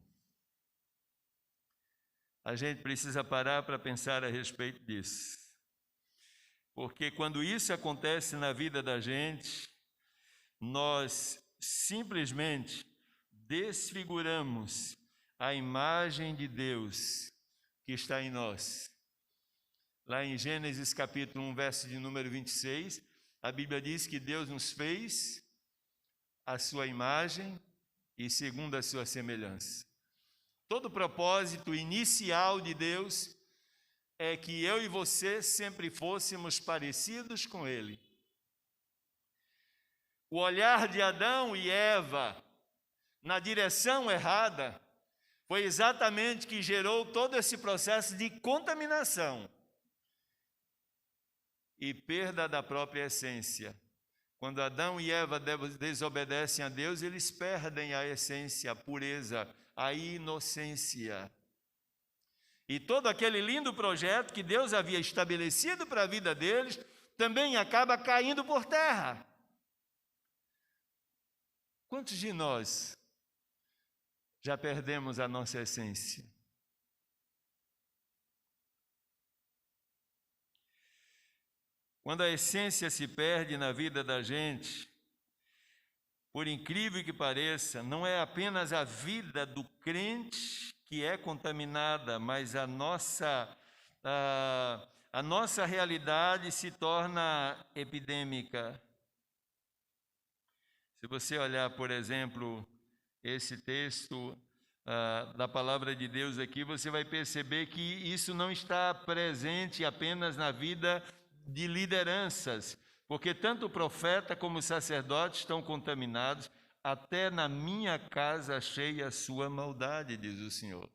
A gente precisa parar para pensar a respeito disso. Porque quando isso acontece na vida da gente, nós simplesmente desfiguramos a imagem de Deus que está em nós. Lá em Gênesis capítulo 1, verso de número 26, a Bíblia diz que Deus nos fez a sua imagem e segundo a sua semelhança. Todo o propósito inicial de Deus é que eu e você sempre fôssemos parecidos com Ele. O olhar de Adão e Eva na direção errada foi exatamente que gerou todo esse processo de contaminação e perda da própria essência. Quando Adão e Eva desobedecem a Deus, eles perdem a essência, a pureza, a inocência. E todo aquele lindo projeto que Deus havia estabelecido para a vida deles também acaba caindo por terra. Quantos de nós já perdemos a nossa essência? Quando a essência se perde na vida da gente, por incrível que pareça, não é apenas a vida do crente que é contaminada, mas a nossa realidade se torna epidêmica. Se você olhar, por exemplo, esse texto da palavra de Deus aqui, você vai perceber que isso não está presente apenas na vida de lideranças, porque tanto o profeta como o sacerdote estão contaminados. Até na minha casa achei a sua maldade, diz o Senhor.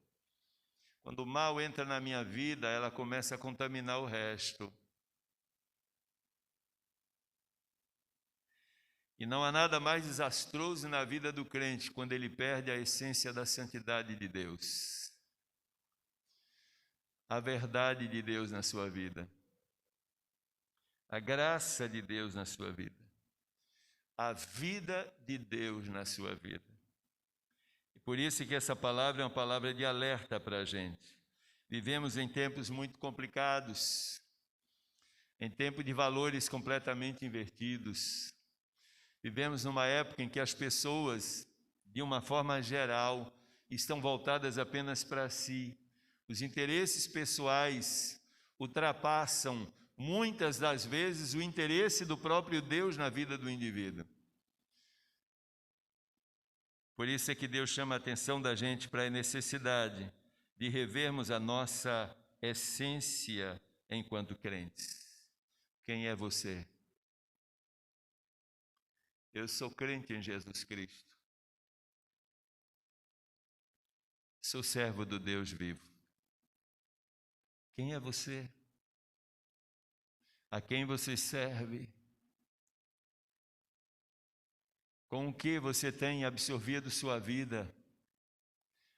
Quando o mal entra na minha vida, ela começa a contaminar o resto. E não há nada mais desastroso na vida do crente quando ele perde a essência da santidade de Deus. A verdade de Deus na sua vida. A graça de Deus na sua vida. A vida de Deus na sua vida. E por isso que essa palavra é uma palavra de alerta para a gente. Vivemos em tempos muito complicados, em tempos de valores completamente invertidos. Vivemos numa época em que as pessoas, de uma forma geral, estão voltadas apenas para si. Os interesses pessoais ultrapassam, muitas das vezes, o interesse do próprio Deus na vida do indivíduo. Por isso é que Deus chama a atenção da gente para a necessidade de revermos a nossa essência enquanto crentes. Quem é você? Eu sou crente em Jesus Cristo. Sou servo do Deus vivo. Quem é você? A quem você serve? Com o que você tem absorvido sua vida?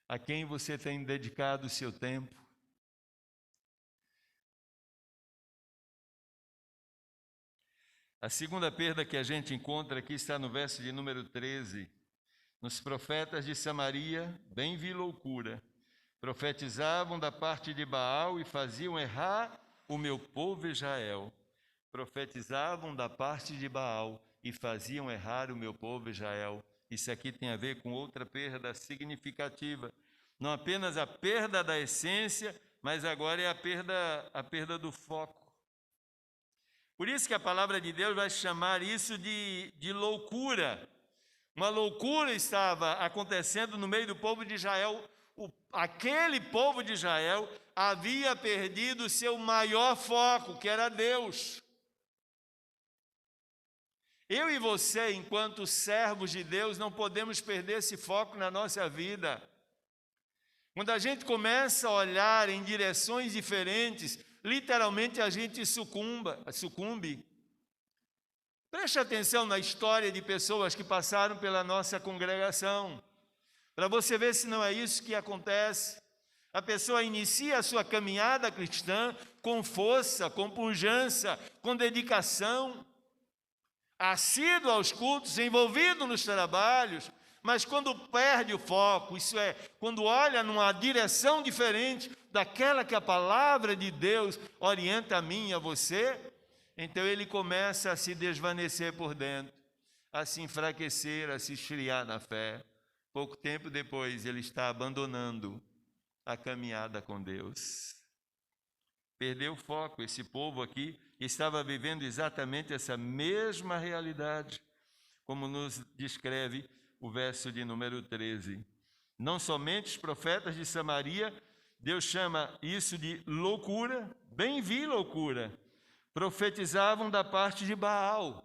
A quem você tem dedicado o seu tempo? A segunda perda que a gente encontra aqui está no verso de número 13. Nos profetas de Samaria, bem vi loucura. Profetizavam da parte de Baal e faziam errar o meu povo Israel. Profetizavam da parte de Baal e faziam errar o meu povo Israel. Isso aqui tem a ver com outra perda significativa. Não apenas a perda da essência, mas agora é a perda do foco. Por isso que a palavra de Deus vai chamar isso de loucura. Uma loucura estava acontecendo no meio do povo de Israel. Aquele povo de Israel havia perdido o seu maior foco, que era Deus. Eu e você, enquanto servos de Deus, não podemos perder esse foco na nossa vida. Quando a gente começa a olhar em direções diferentes, literalmente a gente sucumbe. Preste atenção na história de pessoas que passaram pela nossa congregação, para você ver se não é isso que acontece. A pessoa inicia a sua caminhada cristã com força, com pujança, com dedicação, assíduo aos cultos, envolvido nos trabalhos, mas quando perde o foco, isso é, quando olha numa direção diferente daquela que a palavra de Deus orienta a mim e a você, então ele começa a se desvanecer por dentro, a se enfraquecer, a se esfriar na fé. Pouco tempo depois ele está abandonando a caminhada com Deus. Perdeu o foco. Esse povo aqui estava vivendo exatamente essa mesma realidade, como nos descreve o verso de número 13. Não somente os profetas de Samaria, Deus chama isso de loucura, bem vi loucura, profetizavam da parte de Baal.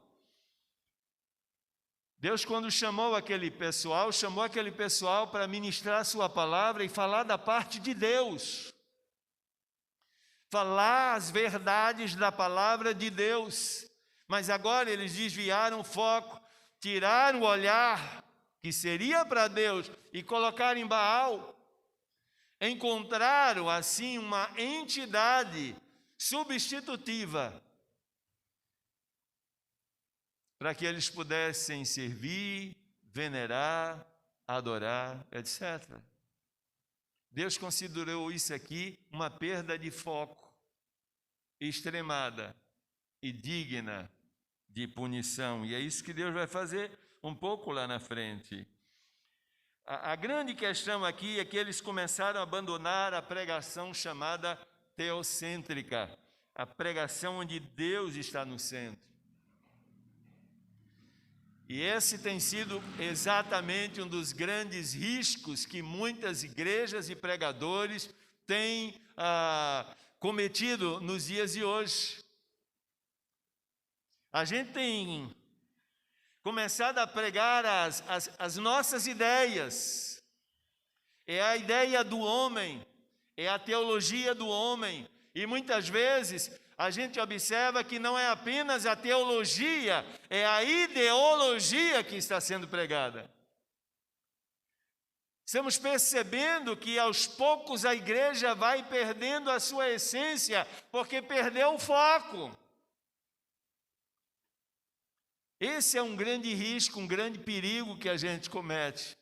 Deus, quando chamou aquele pessoal para ministrar a sua palavra e falar da parte de Deus. Falar as verdades da palavra de Deus. Mas agora eles desviaram o foco, tiraram o olhar que seria para Deus e colocaram em Baal. Encontraram assim uma entidade substitutiva para que eles pudessem servir, venerar, adorar, etc. Deus considerou isso aqui uma perda de foco extremada e digna de punição. E é isso que Deus vai fazer um pouco lá na frente. A grande questão aqui é que eles começaram a abandonar a pregação chamada teocêntrica, a pregação onde Deus está no centro. E esse tem sido exatamente um dos grandes riscos que muitas igrejas e pregadores têm cometido nos dias de hoje. A gente tem começado a pregar as nossas ideias. É a ideia do homem, é a teologia do homem. E muitas vezes a gente observa que não é apenas a teologia, é a ideologia que está sendo pregada. Estamos percebendo que aos poucos a igreja vai perdendo a sua essência, porque perdeu o foco. Esse é um grande risco, um grande perigo que a gente comete.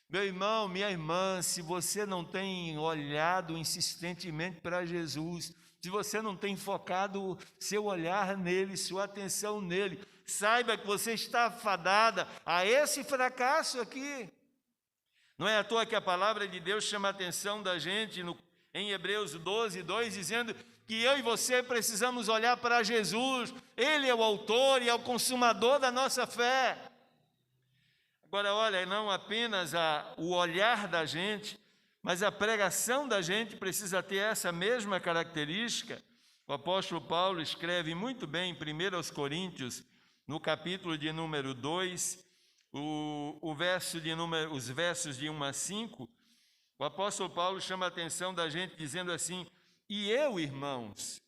Meu irmão, minha irmã, se você não tem olhado insistentemente para Jesus, se você não tem focado seu olhar nele, sua atenção nele, saiba que você está fadada a esse fracasso aqui. Não é à toa que a palavra de Deus chama a atenção da gente em Hebreus 12, 2, dizendo que eu e você precisamos olhar para Jesus. Ele é o autor e é o consumador da nossa fé. Agora, olha, não apenas o olhar da gente, mas a pregação da gente precisa ter essa mesma característica. O apóstolo Paulo escreve muito bem em 1 Coríntios, no capítulo de número 2, os versos de 1 a 5, o apóstolo Paulo chama a atenção da gente dizendo assim: e eu, irmãos,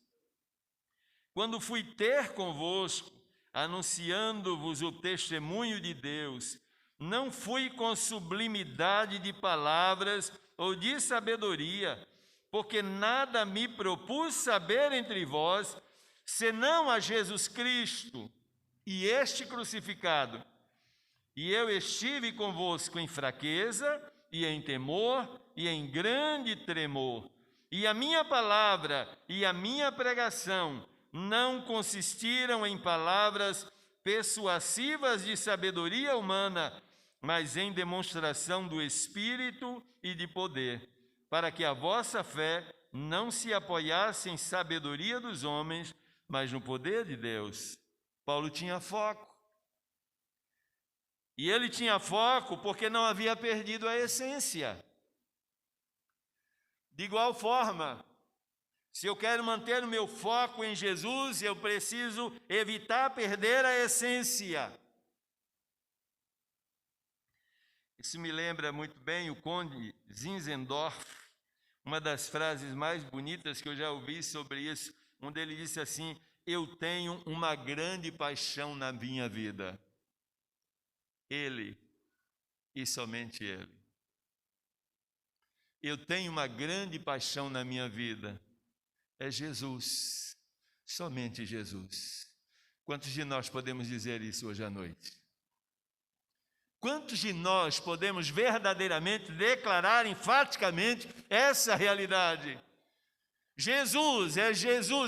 quando fui ter convosco, anunciando-vos o testemunho de Deus, não fui com sublimidade de palavras ou de sabedoria, porque nada me propus saber entre vós, senão a Jesus Cristo e este crucificado. E eu estive convosco em fraqueza, e em temor, e em grande tremor. E a minha palavra e a minha pregação não consistiram em palavras persuasivas de sabedoria humana, mas em demonstração do Espírito e de poder, para que a vossa fé não se apoiasse em sabedoria dos homens, mas no poder de Deus. Paulo tinha foco. E ele tinha foco porque não havia perdido a essência. De igual forma, se eu quero manter o meu foco em Jesus, eu preciso evitar perder a essência. Isso me lembra muito bem o conde Zinzendorf, uma das frases mais bonitas que eu já ouvi sobre isso, onde ele disse assim: eu tenho uma grande paixão na minha vida. Ele e somente Ele. Eu tenho uma grande paixão na minha vida. É Jesus, somente Jesus. Quantos de nós podemos dizer isso hoje à noite? Quantos de nós podemos verdadeiramente declarar enfaticamente essa realidade? Jesus,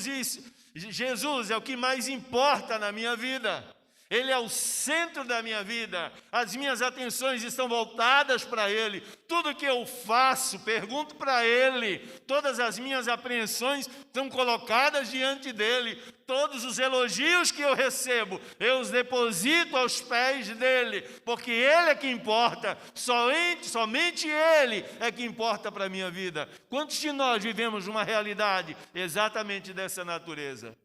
isso. Jesus é o que mais importa na minha vida. Ele é o centro da minha vida, as minhas atenções estão voltadas para Ele, tudo que eu faço, pergunto para Ele, todas as minhas apreensões estão colocadas diante dEle, todos os elogios que eu recebo, eu os deposito aos pés dEle, porque Ele é que importa, somente Ele é que importa para a minha vida. Quantos de nós vivemos uma realidade exatamente dessa natureza?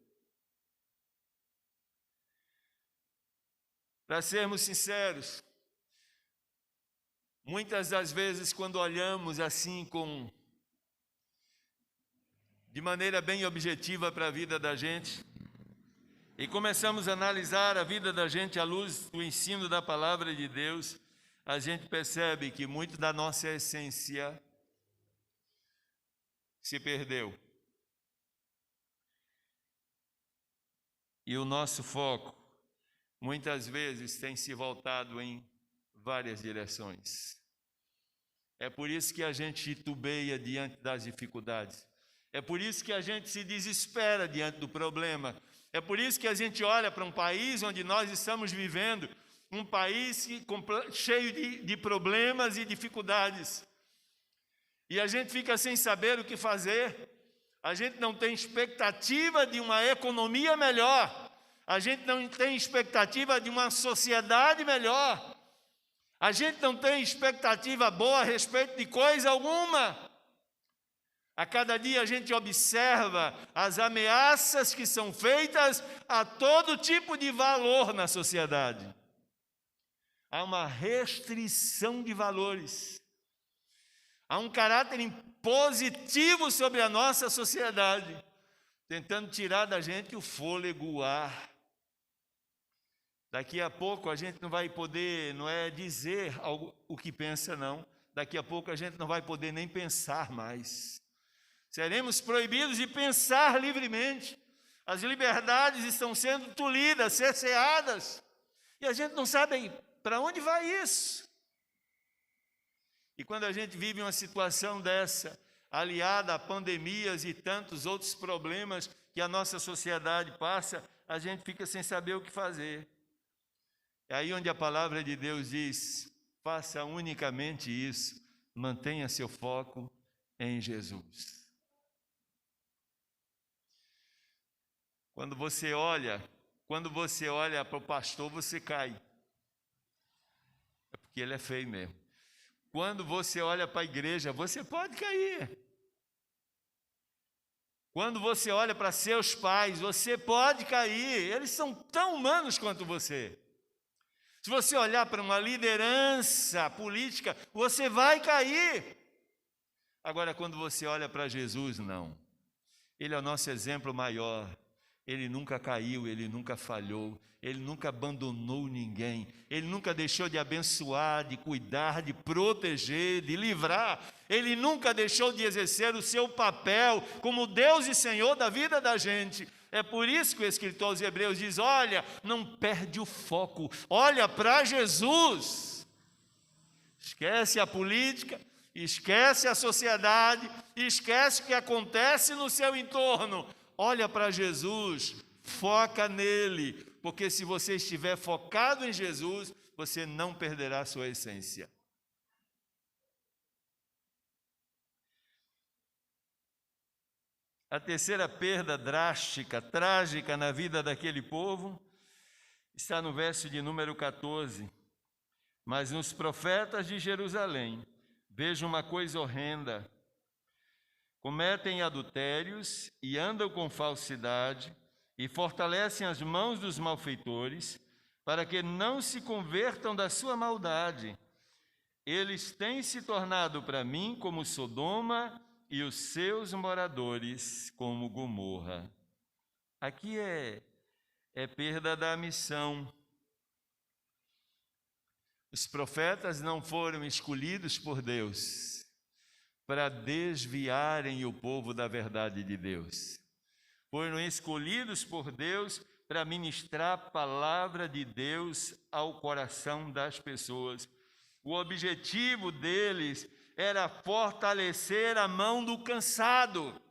Para sermos sinceros, muitas das vezes quando olhamos assim de maneira bem objetiva para a vida da gente e começamos a analisar a vida da gente à luz do ensino da palavra de Deus, a gente percebe que muito da nossa essência se perdeu. E o nosso foco muitas vezes tem se voltado em várias direções. É por isso que a gente titubeia diante das dificuldades. É por isso que a gente se desespera diante do problema. É por isso que a gente olha para um país onde nós estamos vivendo, um país cheio de problemas e dificuldades. E a gente fica sem saber o que fazer. A gente não tem expectativa de uma economia melhor. A gente não tem expectativa de uma sociedade melhor. A gente não tem expectativa boa a respeito de coisa alguma. A cada dia a gente observa as ameaças que são feitas a todo tipo de valor na sociedade. Há uma restrição de valores. Há um caráter impositivo sobre a nossa sociedade, tentando tirar da gente o fôlego, o ar. Daqui a pouco a gente não vai poder, não é dizer o que pensa, não. Daqui a pouco a gente não vai poder nem pensar mais. Seremos proibidos de pensar livremente. As liberdades estão sendo tolhidas, cerceadas. E a gente não sabe para onde vai isso. E quando a gente vive uma situação dessa, aliada a pandemias e tantos outros problemas que a nossa sociedade passa, a gente fica sem saber o que fazer. É aí onde a palavra de Deus diz: faça unicamente isso, mantenha seu foco em Jesus. Quando você olha para o pastor, você cai. É porque ele é feio mesmo. Quando você olha para a igreja, você pode cair. Quando você olha para seus pais, você pode cair. Eles são tão humanos quanto você. Se você olhar para uma liderança política, você vai cair. Agora, quando você olha para Jesus, não. Ele é o nosso exemplo maior. Ele nunca caiu, ele nunca falhou, ele nunca abandonou ninguém, ele nunca deixou de abençoar, de cuidar, de proteger, de livrar. Ele nunca deixou de exercer o seu papel como Deus e Senhor da vida da gente. É por isso que o escritor aos Hebreus diz: olha, não perde o foco, olha para Jesus. Esquece a política, esquece a sociedade, esquece o que acontece no seu entorno. Olha para Jesus, foca nele, porque se você estiver focado em Jesus, você não perderá a sua essência. A terceira perda drástica, trágica na vida daquele povo, está no verso de número 14. Mas nos profetas de Jerusalém, vejo uma coisa horrenda. Cometem adultérios e andam com falsidade e fortalecem as mãos dos malfeitores para que não se convertam da sua maldade. Eles têm se tornado para mim como Sodoma e os seus moradores como Gomorra. Aqui é perda da missão. Os profetas não foram escolhidos por Deus para desviarem o povo da verdade de Deus. Foram escolhidos por Deus para ministrar a palavra de Deus ao coração das pessoas. O objetivo deles era fortalecer a mão do cansado,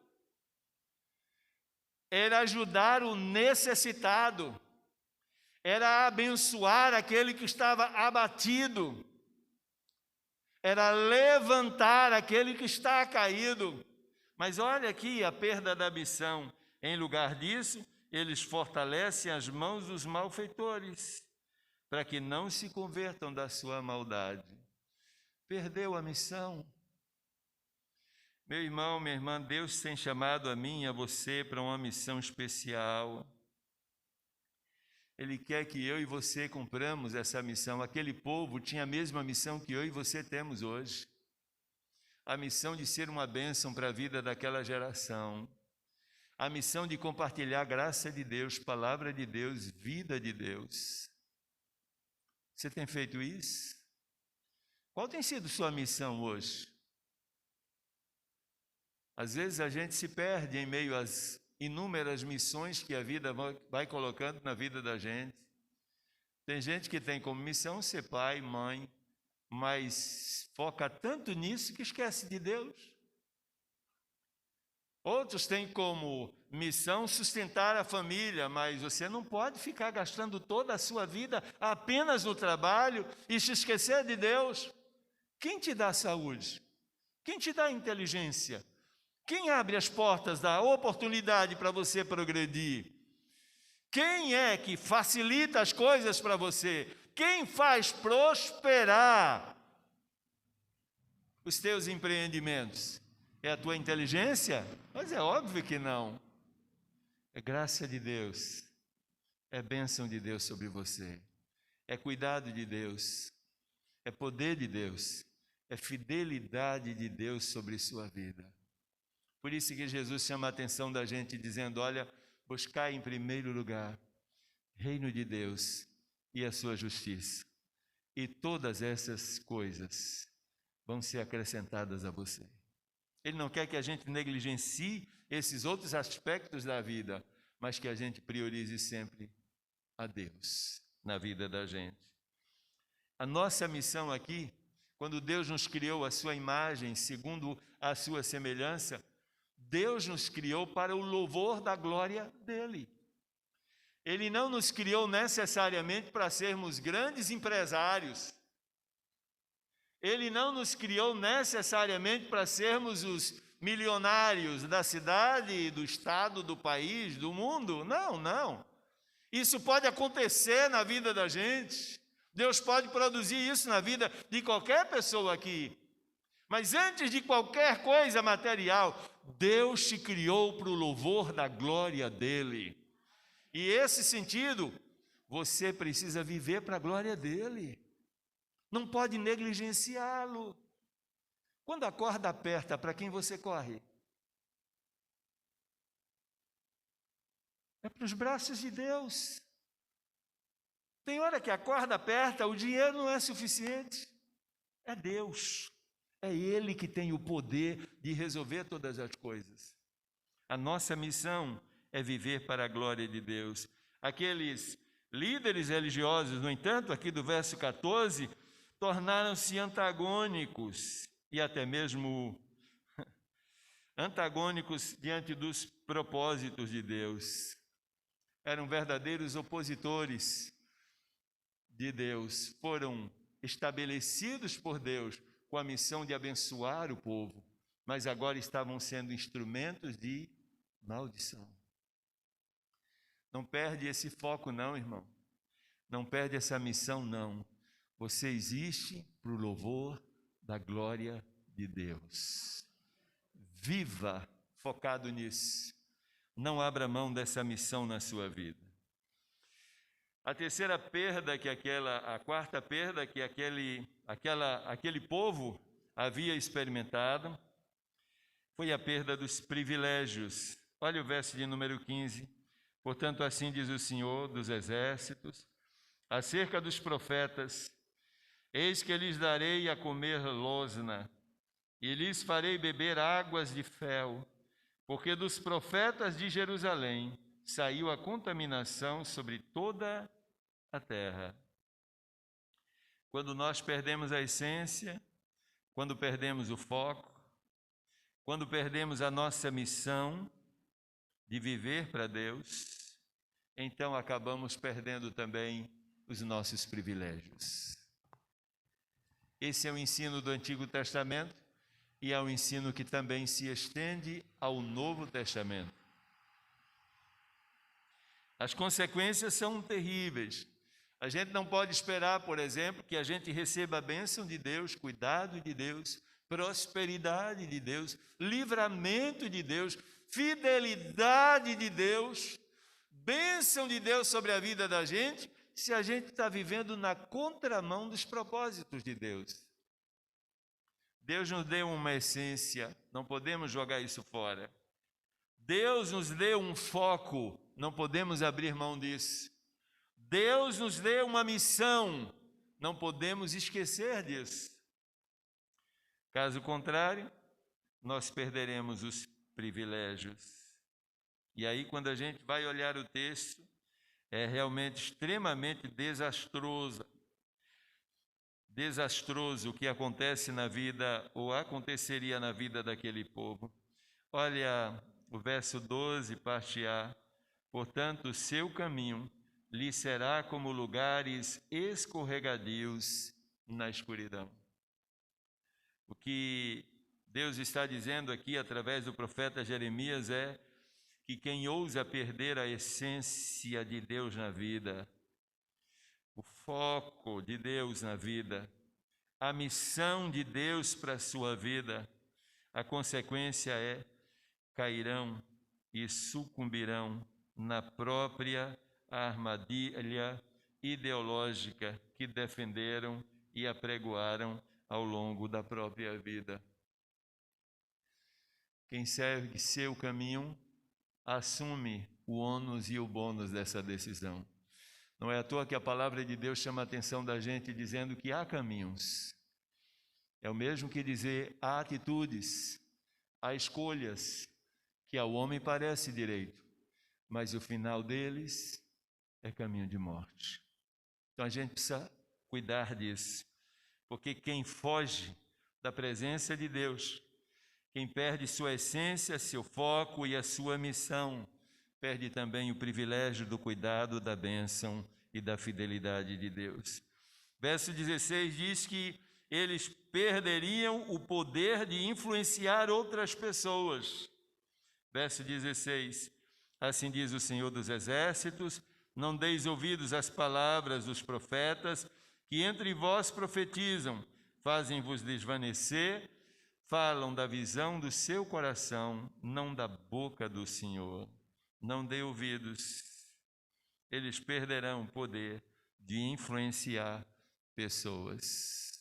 era ajudar o necessitado, era abençoar aquele que estava abatido, era levantar aquele que está caído. Mas olha aqui a perda da missão. Em lugar disso, eles fortalecem as mãos dos malfeitores, para que não se convertam da sua maldade. Perdeu a missão. Meu irmão, minha irmã, Deus tem chamado a mim e a você para uma missão especial. Ele quer que eu e você cumpramos essa missão. Aquele povo tinha a mesma missão que eu e você temos hoje. A missão de ser uma bênção para a vida daquela geração. A missão de compartilhar a graça de Deus, palavra de Deus, vida de Deus. Você tem feito isso? Qual tem sido sua missão hoje? Às vezes a gente se perde em meio às inúmeras missões que a vida vai colocando na vida da gente. Tem gente que tem como missão ser pai, mãe, mas foca tanto nisso que esquece de Deus. Outros têm como missão sustentar a família, mas você não pode ficar gastando toda a sua vida apenas no trabalho e se esquecer de Deus. Quem te dá saúde? Quem te dá inteligência? Quem abre as portas da oportunidade para você progredir? Quem é que facilita as coisas para você? Quem faz prosperar os teus empreendimentos? É a tua inteligência? Mas é óbvio que não. É graça de Deus. É bênção de Deus sobre você. É cuidado de Deus. É poder de Deus. É fidelidade de Deus sobre sua vida. Por isso que Jesus chama a atenção da gente dizendo: olha, buscai em primeiro lugar reino de Deus e a sua justiça, e todas essas coisas vão ser acrescentadas a você. Ele não quer que a gente negligencie esses outros aspectos da vida, mas que a gente priorize sempre a Deus na vida da gente. A nossa missão aqui, quando Deus nos criou a sua imagem, segundo a sua semelhança, Deus nos criou para o louvor da glória dele. Ele não nos criou necessariamente para sermos grandes empresários. Ele não nos criou necessariamente para sermos os milionários da cidade, do estado, do país, do mundo. Não, não. Isso pode acontecer na vida da gente. Deus pode produzir isso na vida de qualquer pessoa aqui. Mas antes de qualquer coisa material, Deus te criou para o louvor da glória dele. E esse sentido, você precisa viver para a glória dele. Não pode negligenciá-lo. Quando a corda aperta, para quem você corre? É para os braços de Deus. Tem hora que a corda aperta, o dinheiro não é suficiente. É Deus. É Ele que tem o poder de resolver todas as coisas. A nossa missão é viver para a glória de Deus. Aqueles líderes religiosos, no entanto, aqui do verso 14, tornaram-se antagônicos e até mesmo antagônicos diante dos propósitos de Deus. Eram verdadeiros opositores de Deus, foram estabelecidos por Deus com a missão de abençoar o povo, mas agora estavam sendo instrumentos de maldição. Não perde esse foco não, irmão. Não perde essa missão não. Você existe para o louvor da glória de Deus. Viva focado nisso. Não abra mão dessa missão na sua vida. A terceira perda a quarta perda que aquele povo havia experimentado foi a perda dos privilégios. Olha o verso de número 15. Portanto, assim diz o Senhor dos Exércitos, acerca dos profetas: eis que lhes darei a comer losna, e lhes farei beber águas de fel, porque dos profetas de Jerusalém saiu a contaminação sobre toda a terra. Quando nós perdemos a essência, quando perdemos o foco, quando perdemos a nossa missão de viver para Deus, então acabamos perdendo também os nossos privilégios. Esse é o ensino do Antigo Testamento e é um ensino que também se estende ao Novo Testamento. As consequências são terríveis. A gente não pode esperar, por exemplo, que a gente receba a bênção de Deus, cuidado de Deus, prosperidade de Deus, livramento de Deus, fidelidade de Deus, bênção de Deus sobre a vida da gente, se a gente está vivendo na contramão dos propósitos de Deus. Deus nos deu uma essência, não podemos jogar isso fora. Deus nos deu um foco, não podemos abrir mão disso. Deus nos deu uma missão, não podemos esquecer disso. Caso contrário, nós perderemos os privilégios. E aí, quando a gente vai olhar o texto, é realmente extremamente desastroso o que acontece na vida, ou aconteceria na vida daquele povo. Olha o verso 12, parte A. Portanto, o seu caminho lhe será como lugares escorregadios na escuridão. O que Deus está dizendo aqui através do profeta Jeremias é que quem ousa perder a essência de Deus na vida, o foco de Deus na vida, a missão de Deus para a sua vida, a consequência é cairão e sucumbirão na própria armadilha ideológica que defenderam e apregoaram ao longo da própria vida. Quem segue seu caminho assume o ônus e o bônus dessa decisão. Não é à toa que a palavra de Deus chama a atenção da gente dizendo que há caminhos. É o mesmo que dizer há atitudes, há escolhas que ao homem parece direito, mas o final deles é caminho de morte. Então a gente precisa cuidar disso, porque quem foge da presença de Deus, quem perde sua essência, seu foco e a sua missão, perde também o privilégio do cuidado, da bênção e da fidelidade de Deus. Verso 16 diz que eles perderiam o poder de influenciar outras pessoas. Verso 16, assim diz o Senhor dos Exércitos: não deis ouvidos às palavras dos profetas, que entre vós profetizam, fazem-vos desvanecer, falam da visão do seu coração, não da boca do Senhor. Não dê ouvidos. Eles perderão o poder de influenciar pessoas.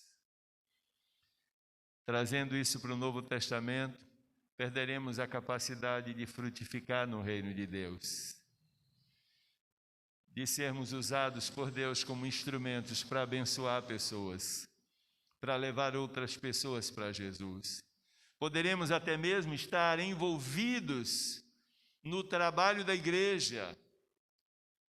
Trazendo isso para o Novo Testamento, perderemos a capacidade de frutificar no reino de Deus, de sermos usados por Deus como instrumentos para abençoar pessoas, para levar outras pessoas para Jesus. Poderemos até mesmo estar envolvidos no trabalho da igreja,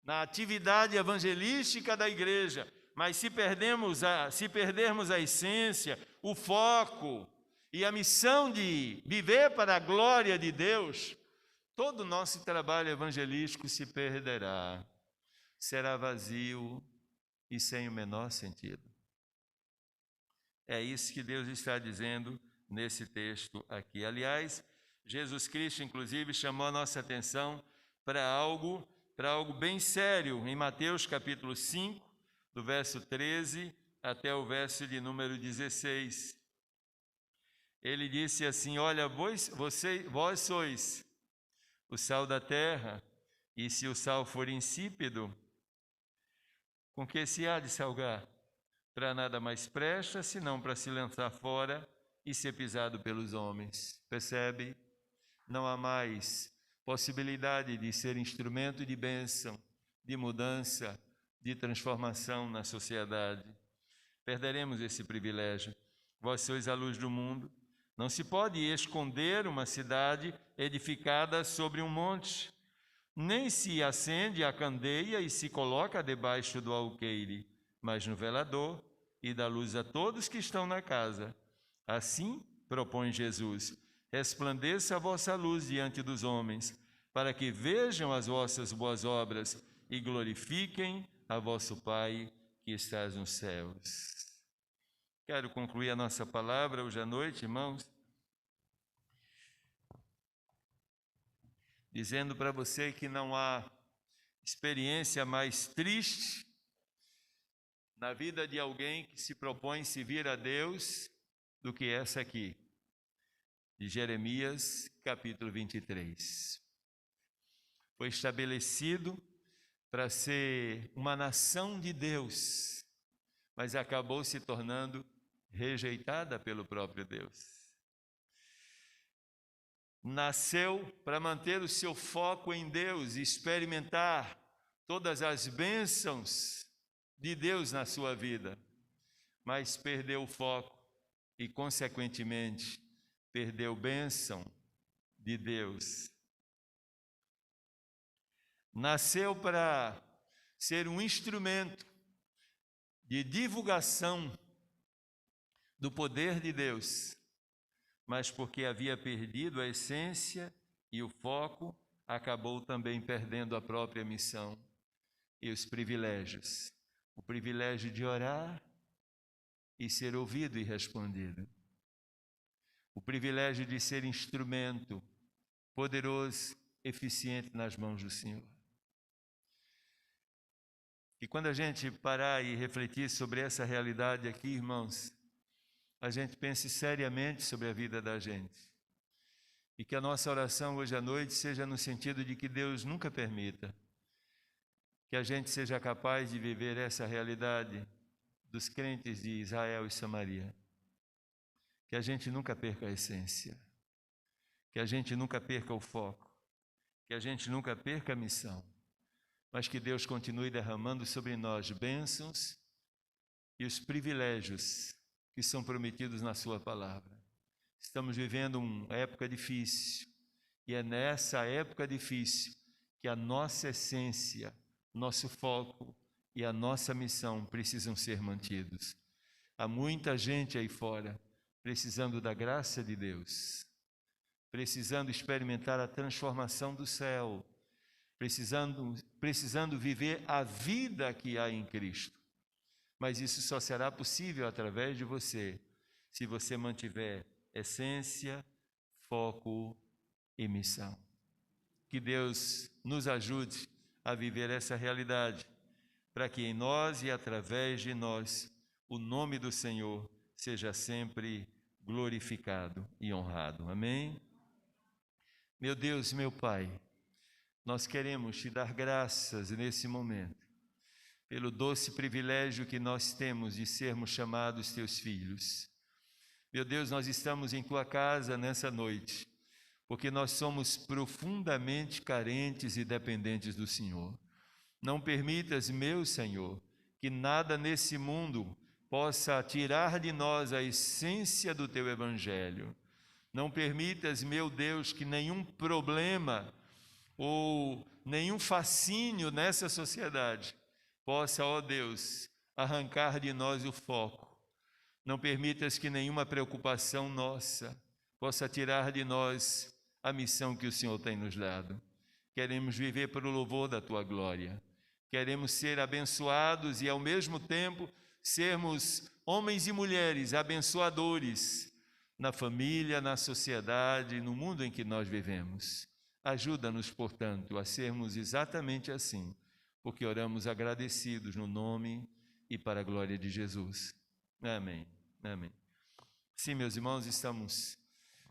na atividade evangelística da igreja, mas se perdermos a essência, o foco e a missão de viver para a glória de Deus, todo o nosso trabalho evangelístico se perderá, será vazio e sem o menor sentido. É isso que Deus está dizendo nesse texto aqui. Aliás, Jesus Cristo, inclusive, chamou a nossa atenção para algo bem sério, em Mateus capítulo 5, do verso 13 até o verso de número 16. Ele disse assim: olha, vós sois o sal da terra, e se o sal for insípido, com que se há de salgar? Para nada mais presta, senão para se lançar fora e ser pisado pelos homens. Percebe? Não há mais possibilidade de ser instrumento de bênção, de mudança, de transformação na sociedade. Perderemos esse privilégio. Vós sois a luz do mundo. Não se pode esconder uma cidade edificada sobre um monte, nem se acende a candeia e se coloca debaixo do alqueire, mas no velador, e dá luz a todos que estão na casa. Assim, propõe Jesus, resplandeça a vossa luz diante dos homens, para que vejam as vossas boas obras e glorifiquem a vosso Pai que estás nos céus. Quero concluir a nossa palavra hoje à noite, irmãos, dizendo para você que não há experiência mais triste na vida de alguém que se propõe servir a Deus do que essa aqui, de Jeremias, capítulo 23. Foi estabelecido para ser uma nação de Deus, mas acabou se tornando rejeitada pelo próprio Deus. Nasceu para manter o seu foco em Deus e experimentar todas as bênçãos de Deus na sua vida, mas perdeu o foco e, consequentemente, perdeu bênção de Deus. Nasceu para ser um instrumento de divulgação do poder de Deus, mas porque havia perdido a essência e o foco, acabou também perdendo a própria missão e os privilégios. O privilégio de orar e ser ouvido e respondido. O privilégio de ser instrumento poderoso, eficiente nas mãos do Senhor. E quando a gente parar e refletir sobre essa realidade aqui, irmãos, a gente pense seriamente sobre a vida da gente. E que a nossa oração hoje à noite seja no sentido de que Deus nunca permita que a gente seja capaz de viver essa realidade dos crentes de Israel e Samaria. Que a gente nunca perca a essência. Que a gente nunca perca o foco. Que a gente nunca perca a missão. Mas que Deus continue derramando sobre nós bênçãos e os privilégios que são prometidos na sua palavra. Estamos vivendo uma época difícil, e é nessa época difícil que a nossa essência, nosso foco e a nossa missão precisam ser mantidos. Há muita gente aí fora precisando da graça de Deus, precisando experimentar a transformação do céu, precisando viver a vida que há em Cristo. Mas isso só será possível através de você, se você mantiver essência, foco e missão. Que Deus nos ajude a viver essa realidade, para que em nós e através de nós o nome do Senhor seja sempre glorificado e honrado. Amém? Meu Deus, meu Pai, nós queremos te dar graças nesse momento, pelo doce privilégio que nós temos de sermos chamados teus filhos. Meu Deus, nós estamos em tua casa nessa noite, porque nós somos profundamente carentes e dependentes do Senhor. Não permitas, meu Senhor, que nada nesse mundo possa tirar de nós a essência do teu evangelho. Não permitas, meu Deus, que nenhum problema ou nenhum fascínio nessa sociedade possa, ó Deus, arrancar de nós o foco. Não permitas que nenhuma preocupação nossa possa tirar de nós a missão que o Senhor tem nos dado. Queremos viver para o louvor da tua glória. Queremos ser abençoados e, ao mesmo tempo, sermos homens e mulheres abençoadores na família, na sociedade, no mundo em que nós vivemos. Ajuda-nos, portanto, a sermos exatamente assim, porque oramos agradecidos no nome e para a glória de Jesus. Amém. Amém. Sim, meus irmãos, estamos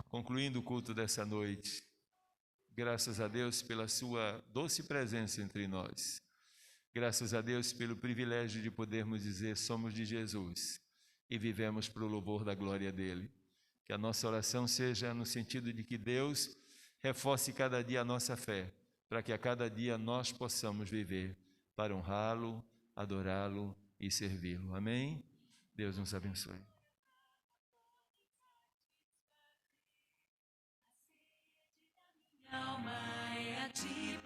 concluindo o culto dessa noite. Graças a Deus pela sua doce presença entre nós. Graças a Deus pelo privilégio de podermos dizer somos de Jesus e vivemos para o louvor da glória dele. Que a nossa oração seja no sentido de que Deus reforce cada dia a nossa fé, para que a cada dia nós possamos viver para honrá-lo, adorá-lo e servi-lo. Amém? Deus nos abençoe. Alma é a ti